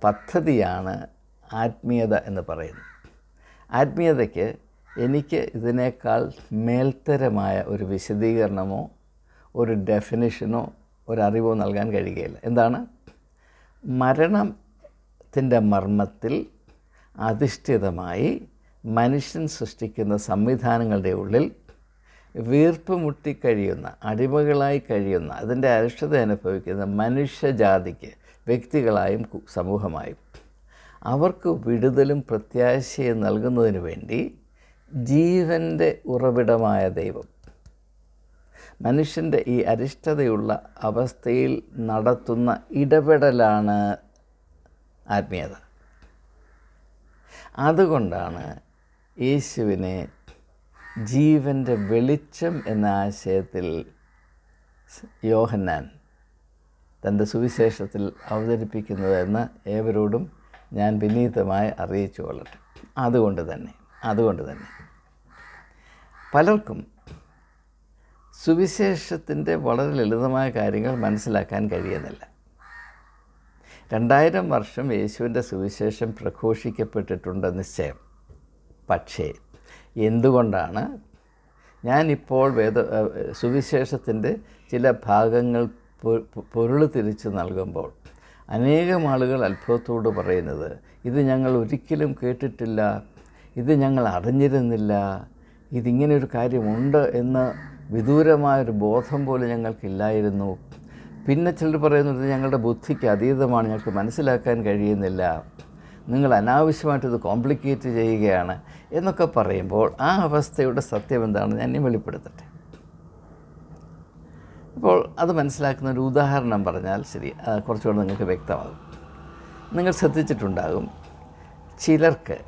പദ്ധതിയാണ് ആത്മീയത എന്ന് പറയുന്നത്. ആത്മീയതയ്ക്ക് എനിക്ക് ഇതിനേക്കാൾ മേൽത്തരമായ ഒരു വിശദീകരണമോ ഒരു ഡെഫിനിഷനോ ഒരറിവോ നൽകാൻ കഴിയുകയില്ല. എന്താണ്? മരണത്തിൻ്റെ മർമ്മത്തിൽ അധിഷ്ഠിതമായി മനുഷ്യൻ സൃഷ്ടിക്കുന്ന സംവിധാനങ്ങളുടെ ഉള്ളിൽ വീർപ്പ് മുട്ടിക്കഴിയുന്ന, അടിമകളായി കഴിയുന്ന, അതിൻ്റെ അരിഷ്ടത അനുഭവിക്കുന്ന മനുഷ്യജാതിക്ക്, വ്യക്തികളായും സമൂഹമായും അവർക്ക് വിടുതലും പ്രത്യാശയും നൽകുന്നതിന് വേണ്ടി ജീവൻ്റെ ഉറവിടമായ ദൈവം മനുഷ്യൻ്റെ ഈ അരിഷ്ടതയുള്ള അവസ്ഥയിൽ നടത്തുന്ന ഇടപെടലാണ് ആത്മീയത. അതുകൊണ്ടാണ് യേശുവിനെ ജീവൻ്റെ വെളിച്ചം എന്ന ആശയത്തിൽ യോഹന്നാൻ തൻ്റെ സുവിശേഷത്തിൽ അവതരിപ്പിക്കുന്നത് എന്ന് ഏവരോടും ഞാൻ വിനീതമായി അറിയിച്ചു കൊള്ളട്ടെ. അതുകൊണ്ട് തന്നെ പലർക്കും സുവിശേഷത്തിൻ്റെ വളരെ ലളിതമായ കാര്യങ്ങൾ മനസ്സിലാക്കാൻ കഴിയുന്നില്ല. 2000 വർഷം യേശുവിൻ്റെ സുവിശേഷം പ്രഘോഷിക്കപ്പെട്ടിട്ടുണ്ട് നിശ്ചയം. പക്ഷേ എന്തുകൊണ്ടാണ് ഞാനിപ്പോൾ സുവിശേഷത്തിൻ്റെ ചില ഭാഗങ്ങൾ പൊരുൾ തിരിച്ച് നൽകുമ്പോൾ അനേകം ആളുകൾ അത്ഭുതത്തോട് പറയുന്നത്, ഇത് ഞങ്ങൾ ഒരിക്കലും കേട്ടിട്ടില്ല, ഇത് ഞങ്ങൾ അറിഞ്ഞിരുന്നില്ല, ഇതിങ്ങനെയൊരു കാര്യമുണ്ട് എന്ന് വിദൂരമായൊരു ബോധം പോലും ഞങ്ങൾക്കില്ലായിരുന്നു. പിന്നെ ചിലർ പറയുന്നത് ഞങ്ങളുടെ ബുദ്ധിക്ക് അതീതമാണ്, ഞങ്ങൾക്ക് മനസ്സിലാക്കാൻ കഴിയുന്നില്ല, നിങ്ങൾ അനാവശ്യമായിട്ടിത് കോംപ്ലിക്കേറ്റ് ചെയ്യുകയാണ് എന്നൊക്കെ പറയുമ്പോൾ ആ അവസ്ഥയുടെ സത്യം എന്താണെന്ന് ഞാൻ വെളിപ്പെടുത്തട്ടെ. ഇപ്പോൾ അത് മനസ്സിലാക്കുന്ന ഒരു ഉദാഹരണം പറഞ്ഞാൽ ശരി, കുറച്ചുകൂടെ നിങ്ങൾക്ക് വ്യക്തമാകും. നിങ്ങൾ ശ്രദ്ധിച്ചിട്ടുണ്ടാകും, ചിലർക്ക്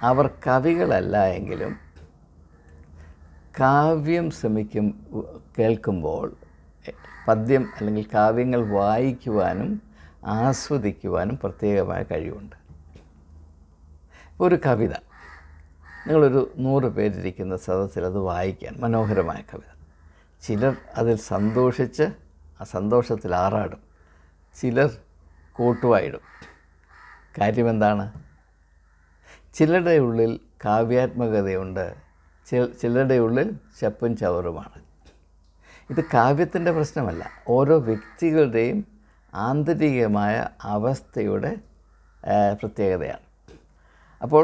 അവർ കവികളല്ല എങ്കിലും കാവ്യം കേൾക്കുമ്പോൾ പദ്യം അല്ലെങ്കിൽ കാവ്യങ്ങൾ വായിക്കുവാനും ആസ്വദിക്കുവാനും പ്രത്യേകമായ കഴിവുണ്ട്. ഒരു കവിത നിങ്ങളൊരു 100 പേരിരിക്കുന്ന സദസ്സിൽ അത് വായിക്കാൻ, മനോഹരമായ കവിത, ചിലർ അതിൽ സന്തോഷിച്ച് ആ സന്തോഷത്തിൽ ആറാടും, ചിലർ കോട്ടുവായിടും. കാര്യമെന്താണ്? ചിലരുടെ ഉള്ളിൽ കാവ്യാത്മകതയുണ്ട്, ചിലരുടെ ഉള്ളിൽ ചപ്പും ചവറുമാണ്. ഇത് കാവ്യത്തിൻ്റെ പ്രശ്നമല്ല, ഓരോ വ്യക്തികളുടെയും ആന്തരികമായ അവസ്ഥയുടെ പ്രത്യേകതയാണ്. അപ്പോൾ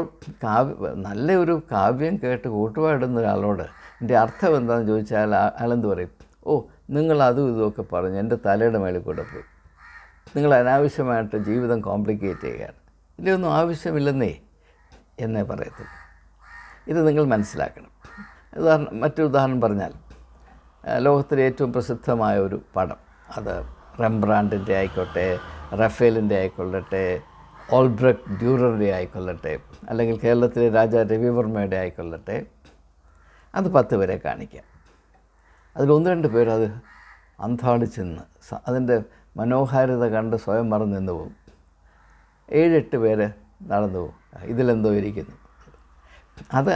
നല്ലൊരു കാവ്യം കേട്ട് കൂട്ടുപാടുന്ന ഒരാളോട് എൻ്റെ അർത്ഥം എന്താണെന്ന് ചോദിച്ചാൽ അയാളെന്ത് പറയും? ഓ, നിങ്ങൾ അതും ഇതുമൊക്കെ പറഞ്ഞ് എൻ്റെ തലയുടെ മേളിൽ കൂടെ പോയി, നിങ്ങൾ അനാവശ്യമായിട്ട് ജീവിതം കോംപ്ലിക്കേറ്റ് ചെയ്യുകയാണ്, ഇതിലൊന്നും ആവശ്യമില്ലെന്നേ എന്നേ പറയത്തുള്ളൂ. ഇത് നിങ്ങൾ മനസ്സിലാക്കണം. മറ്റൊരു ഉദാഹരണം പറഞ്ഞാൽ, ലോകത്തിലെ ഏറ്റവും പ്രസിദ്ധമായ ഒരു പടം, അത് റെംബ്രാൻഡിൻ്റെ ആയിക്കോട്ടെ, റഫേലിൻ്റെ ആയിക്കൊള്ളട്ടെ, ഓൾബ്രക്റ്റ് ഡ്യൂററുടെ ആയിക്കൊള്ളട്ടെ, അല്ലെങ്കിൽ കേരളത്തിലെ രാജാ രവിവർമ്മയുടെ ആയിക്കൊള്ളട്ടെ, അത് 10 പേരെ കാണിക്കാം. അതിൽ 1-2 പേർ അത് അന്താളിച്ച് നിന്ന് അതിൻ്റെ മനോഹാരിത കണ്ട് സ്വയം മറന്നു നിന്ന് പോകും. 7-8 പേര് നടന്നു പോകും, ഇതിലെന്തോ ഇരിക്കുന്നു. അത്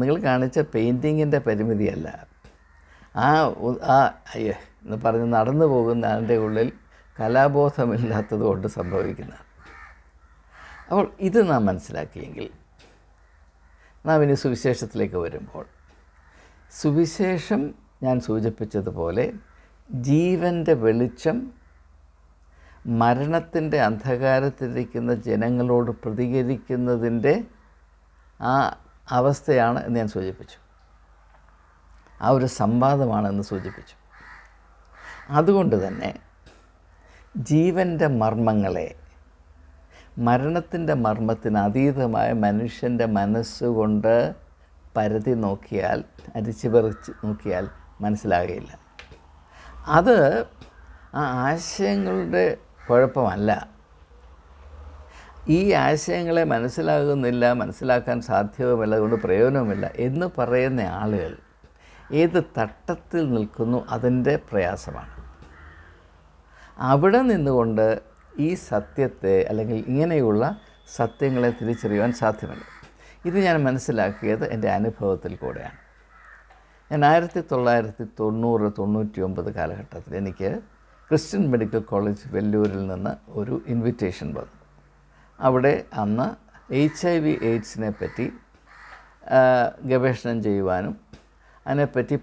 നിങ്ങൾ കാണിച്ച പെയിൻറ്റിങ്ങിൻ്റെ പരിമിതിയല്ല, അയ്യേ എന്ന് പറഞ്ഞ് നടന്നു പോകുന്ന അതിൻ്റെ ഉള്ളിൽ കലാബോധമില്ലാത്തത് കൊണ്ട് സംഭവിക്കുന്നതാണ്. അപ്പോൾ ഇത് നാം മനസ്സിലാക്കിയെങ്കിൽ നാം ഇനി സുവിശേഷത്തിലേക്ക് വരുമ്പോൾ, സുവിശേഷം ഞാൻ സൂചിപ്പിച്ചതുപോലെ ജീവൻ്റെ വെളിച്ചം മരണത്തിൻ്റെ അന്ധകാരത്തിലിരിക്കുന്ന ജനങ്ങളോട് പ്രതികരിക്കുന്നതിൻ്റെ ആ അവസ്ഥയാണ് എന്ന് ഞാൻ സൂചിപ്പിച്ചു. ആ ഒരു സംവാദമാണെന്ന് സൂചിപ്പിച്ചു. അതുകൊണ്ട് തന്നെ ജീവൻ്റെ മർമ്മങ്ങളെ മരണത്തിൻ്റെ മർമ്മത്തിന് അതീതമായ മനുഷ്യൻ്റെ മനസ്സുകൊണ്ട് പരതി നോക്കിയാൽ, അരിച്ചുപറിച്ച് നോക്കിയാൽ മനസ്സിലാകുകയില്ല. അത് ആ ആശയങ്ങളുടെ കുഴപ്പമല്ല. ഈ ആശയങ്ങളെ മനസ്സിലാക്കാൻ സാധ്യവുമല്ല, അതുകൊണ്ട് പ്രയോജനവുമില്ല എന്ന് പറയുന്ന ആളുകൾ ഏത് തട്ടത്തിൽ നിൽക്കുന്നു അതിൻ്റെ പ്രയാസമാണ്. അവിടെ നിന്നുകൊണ്ട് ഈ സത്യത്തെ അല്ലെങ്കിൽ ഇങ്ങനെയുള്ള സത്യങ്ങളെ തിരിച്ചറിയുവാൻ സാധ്യമല്ല. ഇത് ഞാൻ മനസ്സിലാക്കിയത് എൻ്റെ അനുഭവത്തിൽ കൂടെയാണ്. ഞാൻ 1990-99 കാലഘട്ടത്തിൽ എനിക്ക് ക്രിസ്ത്യൻ മെഡിക്കൽ കോളേജ് വെല്ലൂരിൽ നിന്ന് ഒരു ഇൻവിറ്റേഷൻ വന്നു. അവിടെ അന്ന് HIV എയ്ഡ്സിനെ പറ്റി ഗവേഷണം ചെയ്യുവാനും അതിനെപ്പറ്റി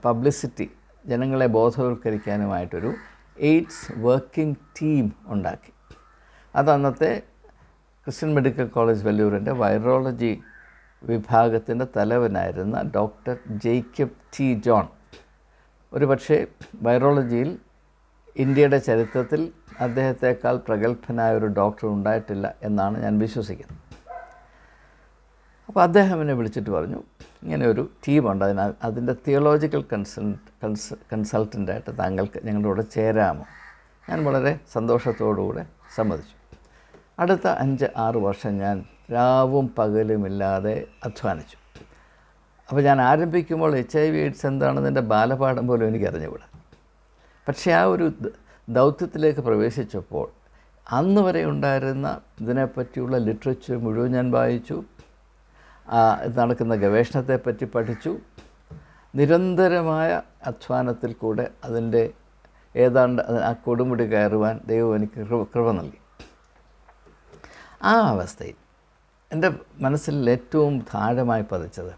പബ്ലിസിറ്റി, ജനങ്ങളെ ബോധവൽക്കരിക്കാനുമായിട്ടൊരു എയ്ഡ്സ് വർക്കിംഗ് ടീം ഉണ്ടാക്കി. അത് അന്നത്തെ ക്രിസ്ത്യൻ മെഡിക്കൽ കോളേജ് വെല്ലൂരിൻ്റെ വൈറോളജി വിഭാഗത്തിൻ്റെ തലവനായിരുന്ന ഡോക്ടർ ജേക്കബ് ടി ജോൺ, ഒരു പക്ഷേ വൈറോളജിയിൽ ഇന്ത്യയുടെ ചരിത്രത്തിൽ അദ്ദേഹത്തെക്കാൾ പ്രഗത്ഭനായ ഒരു ഡോക്ടർ ഉണ്ടായിട്ടില്ല എന്നാണ് ഞാൻ വിശ്വസിക്കുന്നത്. അപ്പോൾ അദ്ദേഹം എന്നെ വിളിച്ചിട്ട് പറഞ്ഞു, ഇങ്ങനെ ഒരു ടീമുണ്ട്, അതിൻ്റെ തിയോളജിക്കൽ കൺസൾട്ടൻ്റായിട്ട് താങ്കൾക്ക് ഞങ്ങളുടെ കൂടെ ചേരാമോ? ഞാൻ വളരെ സന്തോഷത്തോടുകൂടെ സമ്മതിച്ചു. അടുത്ത 5-6 വർഷം ഞാൻ രാവും പകലുമില്ലാതെ അധ്വാനിച്ചു. അപ്പോൾ ഞാൻ ആരംഭിക്കുമ്പോൾ HIV AIDS എന്താണെന്നതിൻ്റെ ബാലപാഠം പോലും എനിക്ക് അറിഞ്ഞുകൂടാ. പക്ഷേ ആ ഒരു ദൗത്യത്തിലേക്ക് പ്രവേശിച്ചപ്പോൾ അന്ന് വരെ ഉണ്ടായിരുന്ന ഇതിനെപ്പറ്റിയുള്ള ലിറ്ററേച്ചർ മുഴുവൻ ഞാൻ വായിച്ചു, നടക്കുന്ന ഗവേഷണത്തെപ്പറ്റി പഠിച്ചു. നിരന്തരമായ അധ്വാനത്തിൽ കൂടെ അതിൻ്റെ ഏതാണ്ട് ആ കൊടുമുടി കയറുവാൻ ദൈവം എനിക്ക് കൃപ നൽകി. ആ അവസ്ഥയിൽ എൻ്റെ മനസ്സിൽ ഏറ്റവും താഴമായി പതിച്ചത്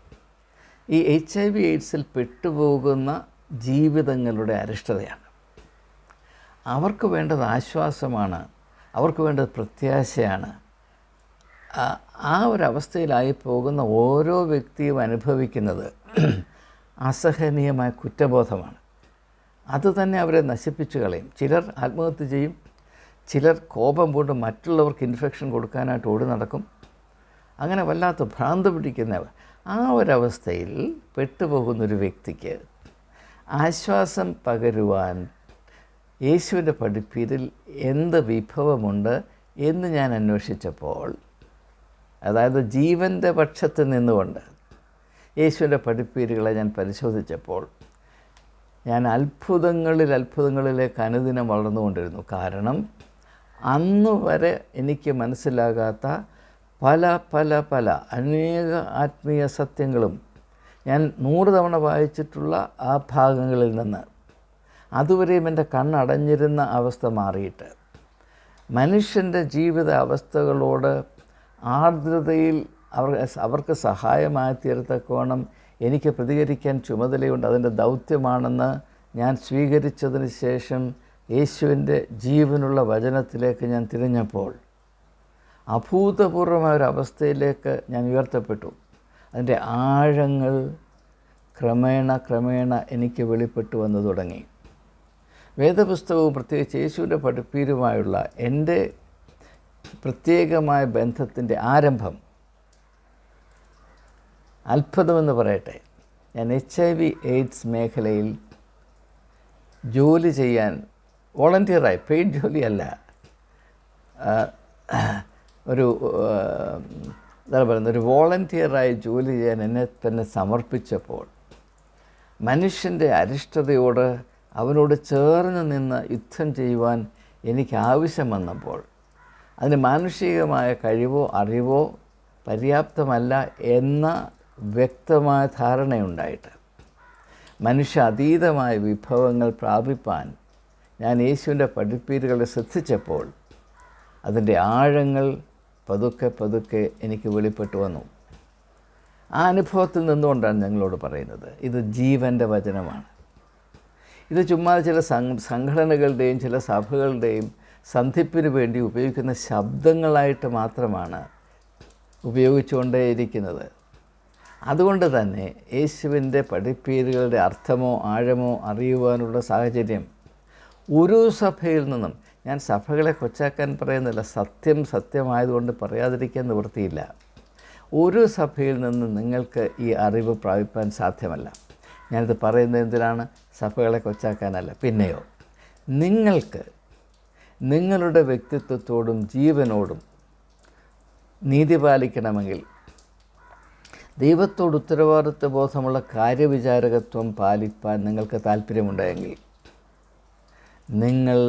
ഈ HIV AIDS പെട്ടുപോകുന്ന ജീവിതങ്ങളുടെ അരിഷ്ടതയാണ്. അവർക്ക് വേണ്ടത് ആശ്വാസമാണ്, അവർക്ക് വേണ്ടത് പ്രത്യാശയാണ്. ആ ഒരവസ്ഥയിലായി പോകുന്ന ഓരോ വ്യക്തിയും അനുഭവിക്കുന്നത് അസഹനീയമായ കുറ്റബോധമാണ്. അത് തന്നെ അവരെ നശിപ്പിച്ചു കളയും. ചിലർ ആത്മഹത്യ ചെയ്യും, ചിലർ കോപം കൊണ്ട് മറ്റുള്ളവർക്ക് ഇൻഫെക്ഷൻ കൊടുക്കാനായിട്ട് ഓടി നടക്കും. അങ്ങനെ വല്ലാത്ത ഭ്രാന്ത് പിടിക്കുന്നവർ. ആ ഒരവസ്ഥയിൽ പെട്ടുപോകുന്നൊരു വ്യക്തിക്ക് ആശ്വാസം പകരുവാൻ യേശുവിൻ്റെ പഠിപ്പീരിൽ എന്ത് വിഭവമുണ്ട് എന്ന് ഞാൻ അന്വേഷിച്ചപ്പോൾ, അതായത് ജീവൻ്റെ പക്ഷത്ത് നിന്നുകൊണ്ട് യേശുവിൻ്റെ പഠിപ്പീരുകളെ ഞാൻ പരിശോധിച്ചപ്പോൾ ഞാൻ അത്ഭുതങ്ങളിലേക്ക് അനുദിനം വളർന്നുകൊണ്ടിരുന്നു. കാരണം അന്ന് വരെ എനിക്ക് മനസ്സിലാകാത്ത പല അനേക ആത്മീയ സത്യങ്ങളും ഞാൻ 100 തവണ വായിച്ചിട്ടുള്ള ആ ഭാഗങ്ങളിൽ നിന്ന് അതുവരെയും എൻ്റെ കണ്ണടഞ്ഞിരുന്ന അവസ്ഥ മാറിയിട്ട് മനുഷ്യൻ്റെ ജീവിത അവസ്ഥകളോട് ആർദ്രതയിൽ അവർക്ക് സഹായമായി തീരത്തക്കോണം എനിക്ക് പ്രതികരിക്കാൻ ചുമതലയുണ്ട്, അതിൻ്റെ ദൗത്യമാണെന്ന് ഞാൻ സ്വീകരിച്ചതിന് ശേഷം യേശുവിൻ്റെ ജീവനുള്ള വചനത്തിലേക്ക് ഞാൻ തിരിഞ്ഞപ്പോൾ അഭൂതപൂർവമായ ഒരു അവസ്ഥയിലേക്ക് ഞാൻ ഉയർത്തപ്പെട്ടു. അതിൻ്റെ ആഴങ്ങൾ ക്രമേണ എനിക്ക് വെളിപ്പെട്ടു വന്നു തുടങ്ങി. വേദപുസ്തകവും പ്രത്യേകിച്ച് യേശുവിൻ്റെ പഠിപ്പീരുമായുള്ള എൻ്റെ പ്രത്യേകമായ ബന്ധത്തിൻ്റെ ആരംഭം അത്ഭുതമെന്ന് പറയട്ടെ. ഞാൻ HIV AIDS മേഖലയിൽ ജോലി ചെയ്യാൻ വോളണ്ടിയറായി, പെയ്ഡ് ജോലിയല്ല, ഒരു വോളണ്ടിയറായി ജോലി ചെയ്യാൻ എന്നെ തന്നെ സമർപ്പിച്ചപ്പോൾ മനുഷ്യൻ്റെ അരിഷ്ടതയോട് അവനോട് ചേർന്ന് നിന്ന് യുദ്ധം ചെയ്യുവാൻ എനിക്ക് ആവശ്യം വന്നപ്പോൾ അതിന് മാനുഷികമായ കഴിവോ അറിവോ പര്യാപ്തമല്ല എന്ന വ്യക്തമായ ധാരണയുണ്ടായിട്ട് മനുഷ്യ അതീതമായ വിഭവങ്ങൾ പ്രാപിപ്പാൻ ഞാൻ യേശുവിൻ്റെ പഠിപ്പീരുകളെ ശ്രദ്ധിച്ചപ്പോൾ അതിൻ്റെ ആഴങ്ങൾ പതുക്കെ എനിക്ക് വെളിപ്പെട്ടു വന്നു. ആ അനുഭവത്തിൽ നിന്നുകൊണ്ടാണ് ഞങ്ങളോട് പറയുന്നത്. ഇത് ജീവൻ്റെ വചനമാണ്. ഇത് ചുമ്മാ ചില സംഘടനകളുടെയും ചില സഭകളുടെയും സന്ധിപ്പിന് വേണ്ടി ഉപയോഗിക്കുന്ന ശബ്ദങ്ങളായിട്ട് മാത്രമാണ് ഉപയോഗിച്ചുകൊണ്ടേയിരിക്കുന്നത്. അതുകൊണ്ട് തന്നെ യേശുവിൻ്റെ പഠിപ്പീരുകളുടെ അർത്ഥമോ ആഴമോ അറിയുവാനുള്ള സാഹചര്യം ഒരു സഭയിൽ നിന്നും, ഞാൻ സഭകളെ കൊച്ചാക്കാൻ പറയുന്നില്ല, സത്യമായതുകൊണ്ട് പറയാതിരിക്കാൻ നിവൃത്തിയില്ല, ഒരു സഭയിൽ നിന്നും നിങ്ങൾക്ക് ഈ അറിവ് പ്രാപിപ്പാൻ സാധ്യമല്ല. ഞാനിത് പറയുന്നത് എന്തിനാണ്? സഭകളെ കൊച്ചാക്കാനല്ല. പിന്നെയോ നിങ്ങൾക്ക് നിങ്ങളുടെ വ്യക്തിത്വത്തോടും ജീവനോടും നീതി പാലിക്കണമെങ്കിൽ, ദൈവത്തോട് ഉത്തരവാദിത്വ ബോധമുള്ള കാര്യവിചാരകത്വം പാലിപ്പാൻ നിങ്ങൾക്ക് താല്പര്യമുണ്ടെങ്കിൽ നിങ്ങൾ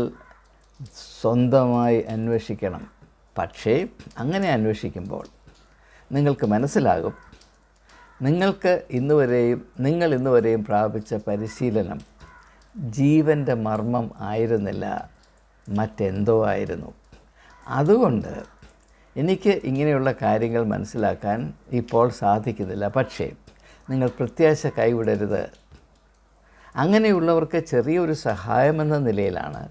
സ്വന്തമായി അന്വേഷിക്കണം. പക്ഷേ അങ്ങനെ അന്വേഷിക്കുമ്പോൾ നിങ്ങൾക്ക് മനസ്സിലാകും, നിങ്ങൾ ഇന്നുവരെയും പ്രാപിച്ച പരിശീലനം ജീവൻ്റെ മർമ്മം ആയിരുന്നില്ല, മറ്റെന്തോ ആയിരുന്നു. അതുകൊണ്ട് എനിക്ക് ഇങ്ങനെയുള്ള കാര്യങ്ങൾ മനസ്സിലാക്കാൻ ഇപ്പോൾ സാധിക്കുന്നില്ല. പക്ഷേ നിങ്ങൾ പ്രത്യാശ കൈവിടരുത്. അങ്ങനെയുള്ളവർക്ക് ചെറിയൊരു സഹായമെന്ന നിലയിലാണ്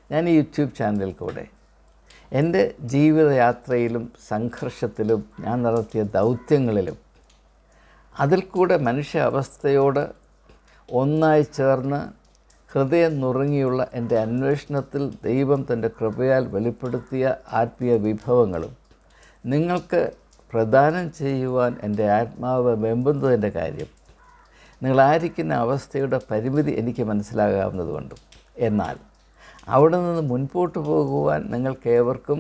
ഞാൻ ഈ യൂട്യൂബ് ചാനലിൽ കൂടെ എൻ്റെ ജീവിതയാത്രയിലും സംഘർഷത്തിലും ഞാൻ നടത്തിയ ദൗത്യങ്ങളിലും അതിൽ കൂടെ മനുഷ്യ അവസ്ഥയോട് ഒന്നായി ചേർന്ന് ഹൃദയം നുറുങ്ങിയുള്ള എൻ്റെ അന്വേഷണത്തിൽ ദൈവം തൻ്റെ കൃപയാൽ വെളിപ്പെടുത്തിയ ആത്മീയ വിഭവങ്ങളും നിങ്ങൾക്ക് പ്രദാനം ചെയ്യുവാൻ എൻ്റെ ആത്മാവ് വെമ്പുന്നതിൻ്റെ കാര്യം നിങ്ങളായിരിക്കുന്ന അവസ്ഥയുടെ പരിമിതി എനിക്ക് മനസ്സിലാകാവുന്നതുകൊണ്ടും, എന്നാൽ അവിടെ നിന്ന് മുൻപോട്ട് പോകുവാൻ നിങ്ങൾക്കേവർക്കും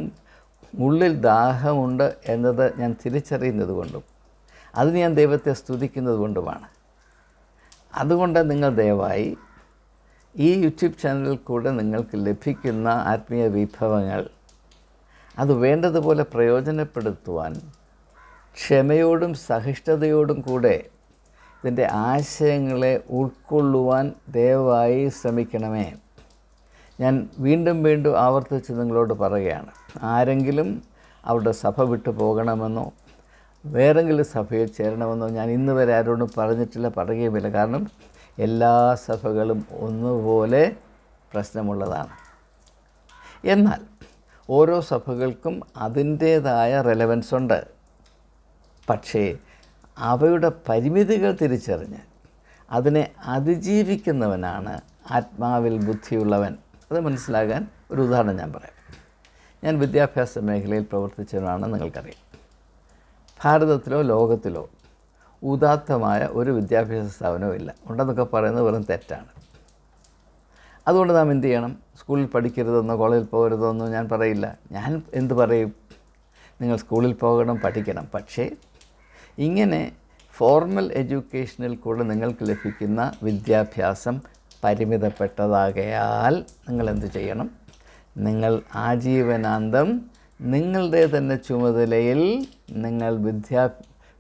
ഉള്ളിൽ ദാഹമുണ്ട് എന്നത് ഞാൻ തിരിച്ചറിയുന്നത് കൊണ്ടും അതിന് ഞാൻ ദൈവത്തെ സ്തുതിക്കുന്നത് കൊണ്ടുമാണ്. അതുകൊണ്ട് നിങ്ങൾ ദയവായി ഈ യൂട്യൂബ് ചാനലിൽ കൂടെ നിങ്ങൾക്ക് ലഭിക്കുന്ന ആത്മീയ വിഭവങ്ങൾ അത് വേണ്ടതുപോലെ പ്രയോജനപ്പെടുത്തുവാൻ ക്ഷമയോടും സഹിഷ്ണുതയോടും കൂടെ ഇതിൻ്റെ ആശയങ്ങളെ ഉൾക്കൊള്ളുവാൻ ദയവായി ശ്രമിക്കണമേ. ഞാൻ വീണ്ടും വീണ്ടും ആവർത്തിച്ച് നിങ്ങളോട് പറയുകയാണ്, ആരെങ്കിലും അവരുടെ സഭ വിട്ടു പോകണമെന്നോ വേറെങ്കിലും സഭയിൽ ചേരണമെന്നോ ഞാൻ ഇന്ന് വരെ ആരോടും പറഞ്ഞിട്ടില്ല, പറയുകയുമില്ല. കാരണം എല്ലാ സഭകളും ഒന്നുപോലെ പ്രശ്നമുള്ളതാണ്. എന്നാൽ ഓരോ സഭകൾക്കും അതിൻ്റേതായ റെലവൻസ് ഉണ്ട്. പക്ഷേ അവയുടെ പരിമിതികൾ തിരിച്ചറിഞ്ഞ് അതിനെ അതിജീവിക്കുന്നവനാണ് ആത്മാവിൽ ബുദ്ധിയുള്ളവൻ. അത് മനസ്സിലാകാൻ ഒരു ഉദാഹരണം ഞാൻ പറയാം. ഞാൻ വിദ്യാഭ്യാസ മേഖലയിൽ പ്രവർത്തിച്ചവനാണെന്ന് നിങ്ങൾക്കറിയാം. ഭാരതത്തിലോ ലോകത്തിലോ ഉദാത്തമായ ഒരു വിദ്യാഭ്യാസ സ്ഥാപനവും ഇല്ല. ഉണ്ടെന്നൊക്കെ പറയുന്നത് വെറും തെറ്റാണ്. അതുകൊണ്ട് നാം എന്ത് ചെയ്യണം? സ്കൂളിൽ പഠിക്കരുതെന്നോ കോളേജിൽ പോകരുതെന്നോ ഞാൻ പറയില്ല. ഞാൻ എന്ത് പറയും? നിങ്ങൾ സ്കൂളിൽ പോകണം, പഠിക്കണം. പക്ഷേ ഇങ്ങനെ ഫോർമൽ എഡ്യൂക്കേഷനിൽ കൂടെ നിങ്ങൾക്ക് ലഭിക്കുന്ന വിദ്യാഭ്യാസം പരിമിതപ്പെട്ടതാകയാൽ നിങ്ങൾ എന്ത് ചെയ്യണം? നിങ്ങൾ ആജീവനാന്തം നിങ്ങളുടെ തന്നെ ചുമതലയിൽ നിങ്ങൾ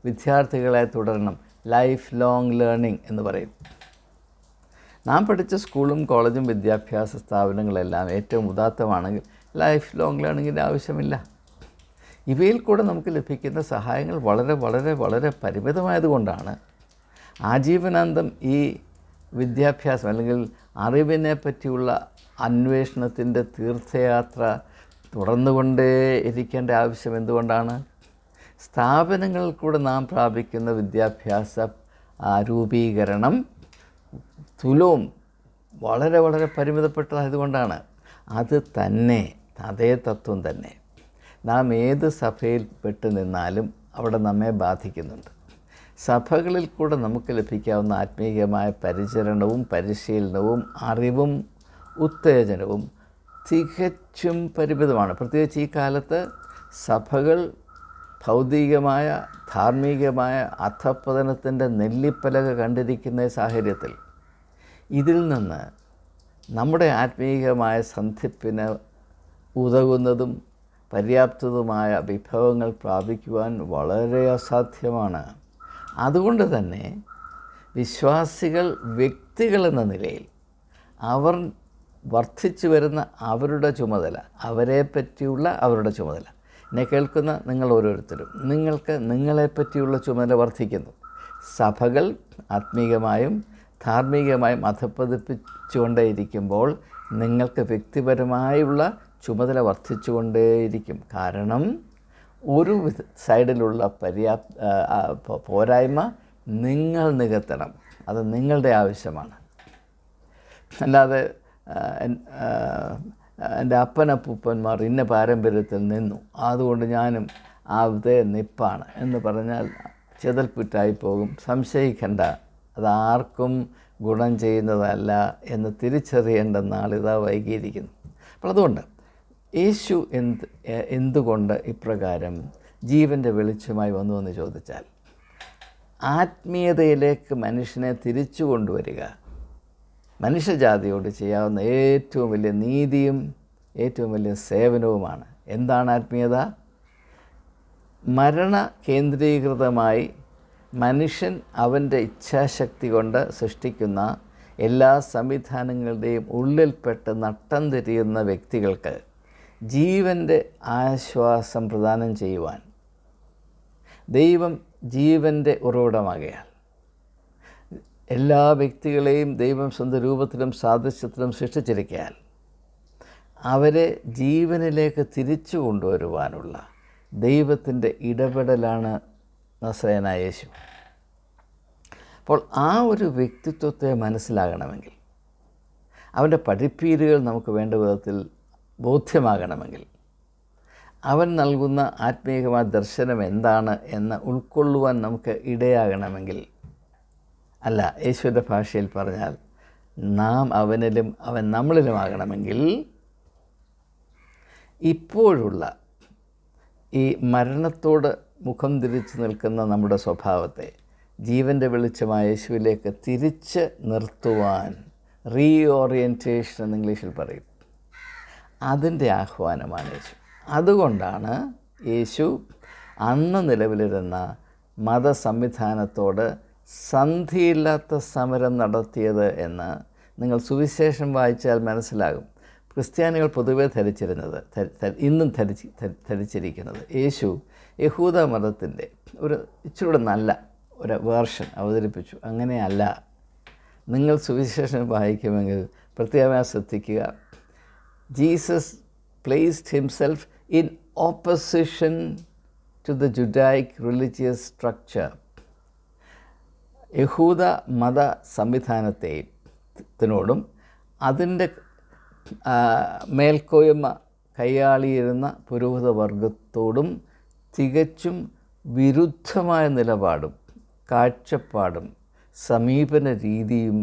വിദ്യാർത്ഥികളെ തുടരണം. ലൈഫ് ലോങ് ലേണിംഗ് എന്ന് പറയും. നാം പഠിച്ച സ്കൂളും കോളേജും വിദ്യാഭ്യാസ സ്ഥാപനങ്ങളെല്ലാം ഏറ്റവും ഉദാത്തമാണെങ്കിൽ ലൈഫ് ലോങ് ലേണിങ്ങിൻ്റെ ആവശ്യമില്ല. ഇവയിൽ കൂടെ നമുക്ക് ലഭിക്കുന്ന സഹായങ്ങൾ വളരെ വളരെ വളരെ പരിമിതമായതുകൊണ്ടാണ് ആജീവനാന്തം ഈ വിദ്യാഭ്യാസം അല്ലെങ്കിൽ അറിവിനെ പറ്റിയുള്ള അന്വേഷണത്തിൻ്റെ തീർത്ഥയാത്ര തുടർന്നുകൊണ്ടേ ഇരിക്കേണ്ട ആവശ്യം എന്തുകൊണ്ടാണ്? സ്ഥാപനങ്ങളിൽ കൂടെ നാം പ്രാപിക്കുന്ന വിദ്യാഭ്യാസ രൂപീകരണം തുലവും വളരെ വളരെ പരിമിതപ്പെട്ടതായതുകൊണ്ടാണ്. അത് തന്നെ, അതേ തത്വം തന്നെ നാം ഏത് സഭയിൽ പെട്ടു നിന്നാലും അവിടെ നമ്മെ ബാധിക്കുന്നുണ്ട്. സഭകളിൽ കൂടെ നമുക്ക് ലഭിക്കാവുന്ന ആത്മീയമായ പരിചരണവും പരിശീലനവും അറിവും ഉത്തേജനവും തികച്ചും പരിമിതമാണ്. പ്രത്യേകിച്ച് ഈ കാലത്ത് സഭകൾ ഭൗതികമായ ധാർമ്മികമായ അധപ്പതനത്തിൻ്റെ നെല്ലിപ്പലക കണ്ടിരിക്കുന്ന സാഹചര്യത്തിൽ ഇതിൽ നിന്ന് നമ്മുടെ ആത്മീയമായ സന്ധിപ്പിന് ഉതകുന്നതും പര്യാപ്തതുമായ വിഭവങ്ങൾ പ്രാപിക്കുവാൻ വളരെ അസാധ്യമാണ്. അതുകൊണ്ട് തന്നെ വിശ്വാസികൾ വ്യക്തികളെന്ന നിലയിൽ അവർ വർദ്ധിച്ചു വരുന്ന അവരുടെ ചുമതല, അവരെ പറ്റിയുള്ള അവരുടെ ചുമതല, എന്നെ കേൾക്കുന്ന നിങ്ങൾ ഓരോരുത്തരും നിങ്ങൾക്ക് നിങ്ങളെപ്പറ്റിയുള്ള ചുമതല വർദ്ധിക്കുന്നു. സഭകൾ ആത്മീയമായും ധാർമ്മികമായും അധപ്പതിപ്പിച്ചുകൊണ്ടേയിരിക്കുമ്പോൾ നിങ്ങൾക്ക് വ്യക്തിപരമായുള്ള ചുമതല വർദ്ധിച്ചുകൊണ്ടേയിരിക്കും. കാരണം ഒരു സൈഡിലുള്ള പോരായ്മ നിങ്ങൾ നികത്തണം. അത് നിങ്ങളുടെ ആവശ്യമാണ്. അല്ലാതെ എൻ്റെ അപ്പനപ്പൂപ്പന്മാർ ഇന്ന പാരമ്പര്യത്തിൽ നിന്നു, അതുകൊണ്ട് ഞാനും അതേ നിപ്പാണ് എന്ന് പറഞ്ഞാൽ ചെതൽപ്പുറ്റായി പോകും. സംശയിക്കേണ്ട, അതാർക്കും ഗുണം ചെയ്യുന്നതല്ല എന്ന് തിരിച്ചറിയേണ്ട നാളിതാ വൈകിയിരിക്കുന്നു. അപ്പോൾ അതുകൊണ്ട് യേശു എന്തുകൊണ്ട് ഇപ്രകാരം ജീവൻ്റെ വെളിച്ചമായി വന്നു എന്ന് ചോദിച്ചാൽ, ആത്മീയതയിലേക്ക് മനുഷ്യനെ തിരിച്ചു കൊണ്ടുവരിക മനുഷ്യജാതിയോട് ചെയ്യാവുന്ന ഏറ്റവും വലിയ നീതിയും ഏറ്റവും വലിയ സേവനവുമാണ്. എന്താണ് ആത്മീയത? മരണ കേന്ദ്രീകൃതമായി മനുഷ്യൻ അവൻ്റെ ഇച്ഛാശക്തി കൊണ്ട് സൃഷ്ടിക്കുന്ന എല്ലാ സംവിധാനങ്ങളുടെയും ഉള്ളിൽപ്പെട്ട് നട്ടം തിരിയുന്ന വ്യക്തികൾക്ക് ജീവൻ്റെ ആശ്വാസം പ്രദാനം ചെയ്യുവാൻ ദൈവം ജീവൻ്റെ ഉറവിടമാകയാൽ എല്ലാ വ്യക്തികളെയും ദൈവം സ്വന്തം രൂപത്തിലും സാദൃശ്യത്തിലും സൃഷ്ടിച്ചിരിക്കയാൽ അവരെ ജീവനിലേക്ക് തിരിച്ചു കൊണ്ടുവരുവാനുള്ള ദൈവത്തിൻ്റെ ഇടപെടലാണ് നസറേയനായ യേശു. അപ്പോൾ ആ ഒരു വ്യക്തിത്വത്തെ മനസ്സിലാകണമെങ്കിൽ, അവൻ്റെ പഠിപ്പീരുകൾ നമുക്ക് വേണ്ട വിധത്തിൽ ബോധ്യമാകണമെങ്കിൽ, അവൻ നൽകുന്ന ആത്മീയമായ ദർശനം എന്താണ് എന്ന് ഉൾക്കൊള്ളുവാൻ നമുക്ക് ഇടയാകണമെങ്കിൽ, അല്ല, യേശുവിൻ്റെ ഭാഷയിൽ പറഞ്ഞാൽ നാം അവനിലും അവൻ നമ്മളിലുമാകണമെങ്കിൽ, ഇപ്പോഴുള്ള ഈ മരണത്തോട് മുഖം തിരിച്ച് നിൽക്കുന്ന നമ്മുടെ സ്വഭാവത്തെ ജീവൻ്റെ വെളിച്ചമായ യേശുവിലേക്ക് തിരിച്ച് നിർത്തുവാൻ, റീഓറിയൻറ്റേഷൻ എന്ന് ഇംഗ്ലീഷിൽ പറയും, അതിൻ്റെ ആഹ്വാനമാണ് യേശു. അതുകൊണ്ടാണ് യേശു അന്ന് നിലവിലിരുന്ന മതസംവിധാനത്തോട് സന്ധിയില്ലാത്ത സമരം നടത്തിയത് എന്ന് നിങ്ങൾ സുവിശേഷം വായിച്ചാൽ മനസ്സിലാകും. ക്രിസ്ത്യാനികൾ പൊതുവെ ധരിച്ചിരുന്നത്, ഇന്നും ധരിച്ചിരിക്കുന്നത്, യേശു യഹൂദ മതത്തിൻ്റെ ഒരു ഇച്ചിരൂടെ നല്ല ഒരു വേർഷൻ അവതരിപ്പിച്ചു. അങ്ങനെയല്ല. നിങ്ങൾ സുവിശേഷം വായിക്കുമെങ്കിൽ പ്രത്യേകമായി ശ്രദ്ധിക്കുക, Jesus placed himself in opposition to the Judaic religious structure. യഹൂദ മത സംവിധാനത്തിനോടും അതിൻ്റെ മേൽക്കോയ്മ കൈയാളിയിരുന്ന പുരോഹിത വർഗത്തോടും തികച്ചും വിരുദ്ധമായ നിലപാടും കാഴ്ചപ്പാടും സമീപന രീതിയും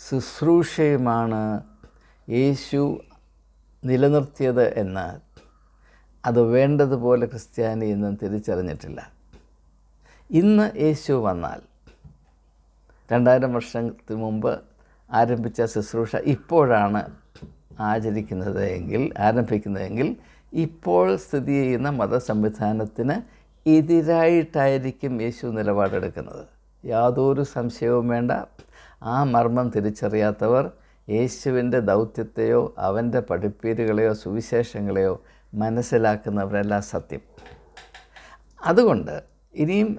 ശുശ്രൂഷയുമാണ് യേശു നിലനിർത്തിയത് എന്ന് അത് വേണ്ടതുപോലെ ക്രിസ്ത്യാനി ഇന്നും തിരിച്ചറിഞ്ഞിട്ടില്ല. ഇന്ന് യേശു വന്നാൽ 2000 വർഷത്തിന് മുമ്പ് ആരംഭിച്ച ശുശ്രൂഷ ഇപ്പോഴാണ് ആരംഭിക്കുന്നതെങ്കിൽ ഇപ്പോൾ സ്ഥിതി ചെയ്യുന്ന മതസംവിധാനത്തിന് എതിരായിട്ടായിരിക്കും യേശു നിലപാടെടുക്കുന്നത്. യാതൊരു സംശയവും വേണ്ട. ആ മർമ്മം തിരിച്ചറിയാത്തവർ യേശുവിൻ്റെ ദൗത്യത്തെയോ അവൻ്റെ പഠിപ്പീരുകളെയോ സുവിശേഷങ്ങളെയോ മനസ്സിലാക്കുന്നവരല്ല സത്യം. അതുകൊണ്ട് ഇനിയും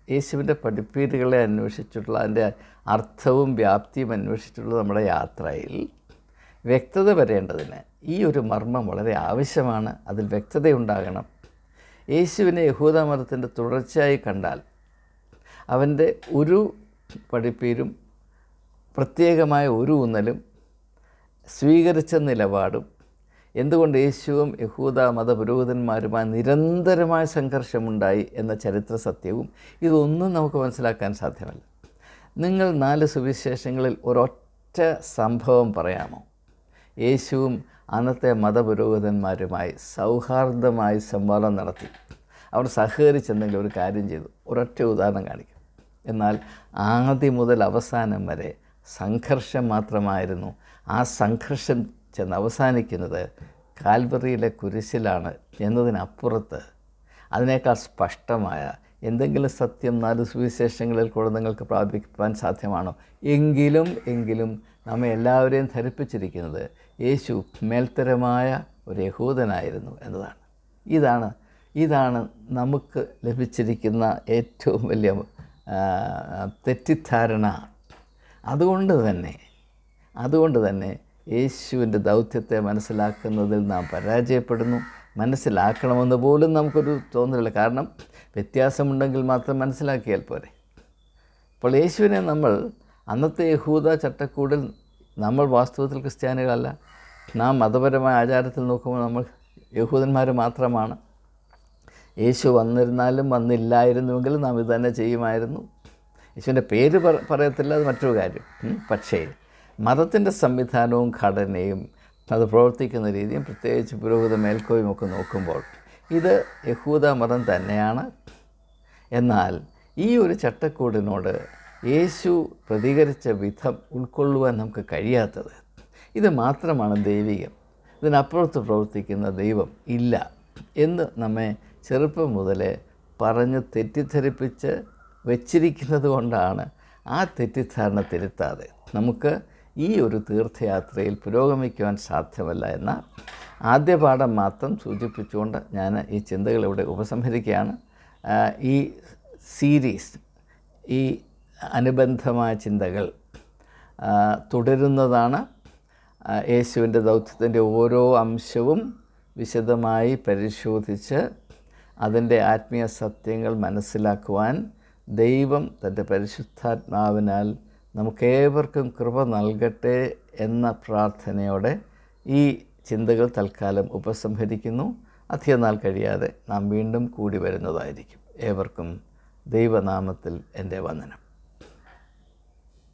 യേശുവിൻ്റെ പഠിപ്പീരുകളെ അന്വേഷിച്ചിട്ടുള്ള, അതിൻ്റെ അർത്ഥവും വ്യാപ്തിയും അന്വേഷിച്ചിട്ടുള്ള നമ്മുടെ യാത്രയിൽ വ്യക്തത വരേണ്ടതിന് ഈ ഒരു മർമ്മം വളരെ ആവശ്യമാണ്. അതിൽ വ്യക്തതയുണ്ടാകണം. യേശുവിനെ യഹൂദ മതത്തിൻ്റെ തുടർച്ചയായി കണ്ടാൽ അവൻ്റെ ഒരു പഠിപ്പീരും പ്രത്യേകമായ ഒരു ഊന്നലും സ്വീകരിച്ച നിലപാടും, എന്തുകൊണ്ട് യേശുവും യഹൂദ മതപുരോഹിതന്മാരുമായി നിരന്തരമായ സംഘർഷമുണ്ടായി എന്ന ചരിത്ര സത്യവും ഇതൊന്നും നമുക്ക് മനസ്സിലാക്കാൻ സാധ്യമല്ല. നിങ്ങൾ 4 സുവിശേഷങ്ങളിൽ ഒരൊറ്റ സംഭവം പറയാമോ? യേശുവും അന്നത്തെ മതപുരോഹിതന്മാരുമായി സൗഹാർദ്ദമായി സംവാദം നടത്തി, അവർ സഹകരിച്ചെന്തെങ്കിലും ഒരു കാര്യം ചെയ്തു. ഒരൊറ്റ ഉദാഹരണം കാണിക്കും. എന്നാൽ ആദ്യം മുതൽ അവസാനം വരെ സംഘർഷം മാത്രമായിരുന്നു. ആ സംഘർഷം ചെന്ന് അവസാനിക്കുന്നത് കാൽവറിയിലെ കുരിശിലാണ് എന്നതിനപ്പുറത്ത് അതിനേക്കാൾ സ്പഷ്ടമായ എന്തെങ്കിലും സത്യം 4 സുവിശേഷങ്ങളിൽ കൂടെ നിങ്ങൾക്ക് പ്രാപിക്കാൻ സാധ്യമാണോ? എങ്കിലും നമ്മെ എല്ലാവരെയും ധരിപ്പിച്ചിരിക്കുന്നത് യേശു മേൽത്തരമായ ഒരു യഹൂദനായിരുന്നു എന്നതാണ്. ഇതാണ് നമുക്ക് ലഭിച്ചിരിക്കുന്ന ഏറ്റവും വലിയ തെറ്റിദ്ധാരണ. അതുകൊണ്ട് തന്നെ യേശുവിൻ്റെ ദൗത്യത്തെ മനസ്സിലാക്കുന്നതിൽ നാം പരാജയപ്പെടുന്നു. മനസ്സിലാക്കണമെന്ന് പോലും നമുക്കൊരു തോന്നലില്ല. കാരണം വ്യത്യാസമുണ്ടെങ്കിൽ മാത്രം മനസ്സിലാക്കിയാൽ പോരെ. അപ്പോൾ യേശുവിനെ നമ്മൾ അന്നത്തെ യഹൂദ ചട്ടക്കൂടിൽ നമ്മൾ വാസ്തവത്തിൽ ക്രിസ്ത്യാനികളല്ല. നാം മതപരമായ ആചാരത്തിൽ നോക്കുമ്പോൾ നമ്മൾ യഹൂദന്മാർ മാത്രമാണ്. യേശു വന്നിരുന്നാലും വന്നില്ലായിരുന്നുവെങ്കിലും നാം ഇത് തന്നെ ചെയ്യുമായിരുന്നു. യേശുവിൻ്റെ പേര് പറയത്തില്ല, അത് മറ്റൊരു കാര്യം. പക്ഷേ മതത്തിൻ്റെ സംവിധാനവും ഘടനയും അത് പ്രവർത്തിക്കുന്ന രീതിയും പ്രത്യേകിച്ച് പുരോഹിത മേൽക്കോയും ഒക്കെ നോക്കുമ്പോൾ ഇത് യഹൂദ മതം തന്നെയാണ്. എന്നാൽ ഈ ഒരു ചട്ടക്കൂടിനോട് യേശു പ്രതികരിച്ച വിധം ഉൾക്കൊള്ളുവാൻ നമുക്ക് കഴിയാത്തത്. ഇത് മാത്രമാണ് ദൈവികം, ഇതിനപ്പുറത്ത് പ്രവർത്തിക്കുന്ന ദൈവം ഇല്ല എന്ന് നമ്മെ ചെറുപ്പം മുതലേ പറഞ്ഞ് തെറ്റിദ്ധരിപ്പിച്ച് വച്ചിരിക്കുന്നത് കൊണ്ടാണ് ആ തെറ്റിദ്ധാരണ തിരുത്താതെ നമുക്ക് ഈ ഒരു തീർത്ഥയാത്രയിൽ പുരോഗമിക്കുവാൻ സാധ്യമല്ല എന്ന ആദ്യ പാഠം മാത്രം സൂചിപ്പിച്ചുകൊണ്ട് ഞാൻ ഈ ചിന്തകൾ ഇവിടെ ഉപസംഹരിക്കുകയാണ്. ഈ സീരീസ്, ഈ അനുബന്ധമായ ചിന്തകൾ തുടരുന്നതാണ്. യേശുവിൻ്റെ ദൗത്യത്തിൻ്റെ ഓരോ അംശവും വിശദമായി പരിശോധിച്ച് അതിൻ്റെ ആത്മീയ സത്യങ്ങൾ മനസ്സിലാക്കുവാൻ ദൈവം തൻ്റെ പരിശുദ്ധാത്മാവിനാൽ നമുക്കേവർക്കും കൃപ നൽകട്ടെ എന്ന പ്രാർത്ഥനയോടെ ഈ ചിന്തകൾ തൽക്കാലം ഉപസംഹരിക്കുന്നു. അധിക നാൾ കഴിയാതെ നാം വീണ്ടും കൂടി വരുന്നതായിരിക്കും. ഏവർക്കും ദൈവനാമത്തിൽ എൻ്റെ വന്ദനം.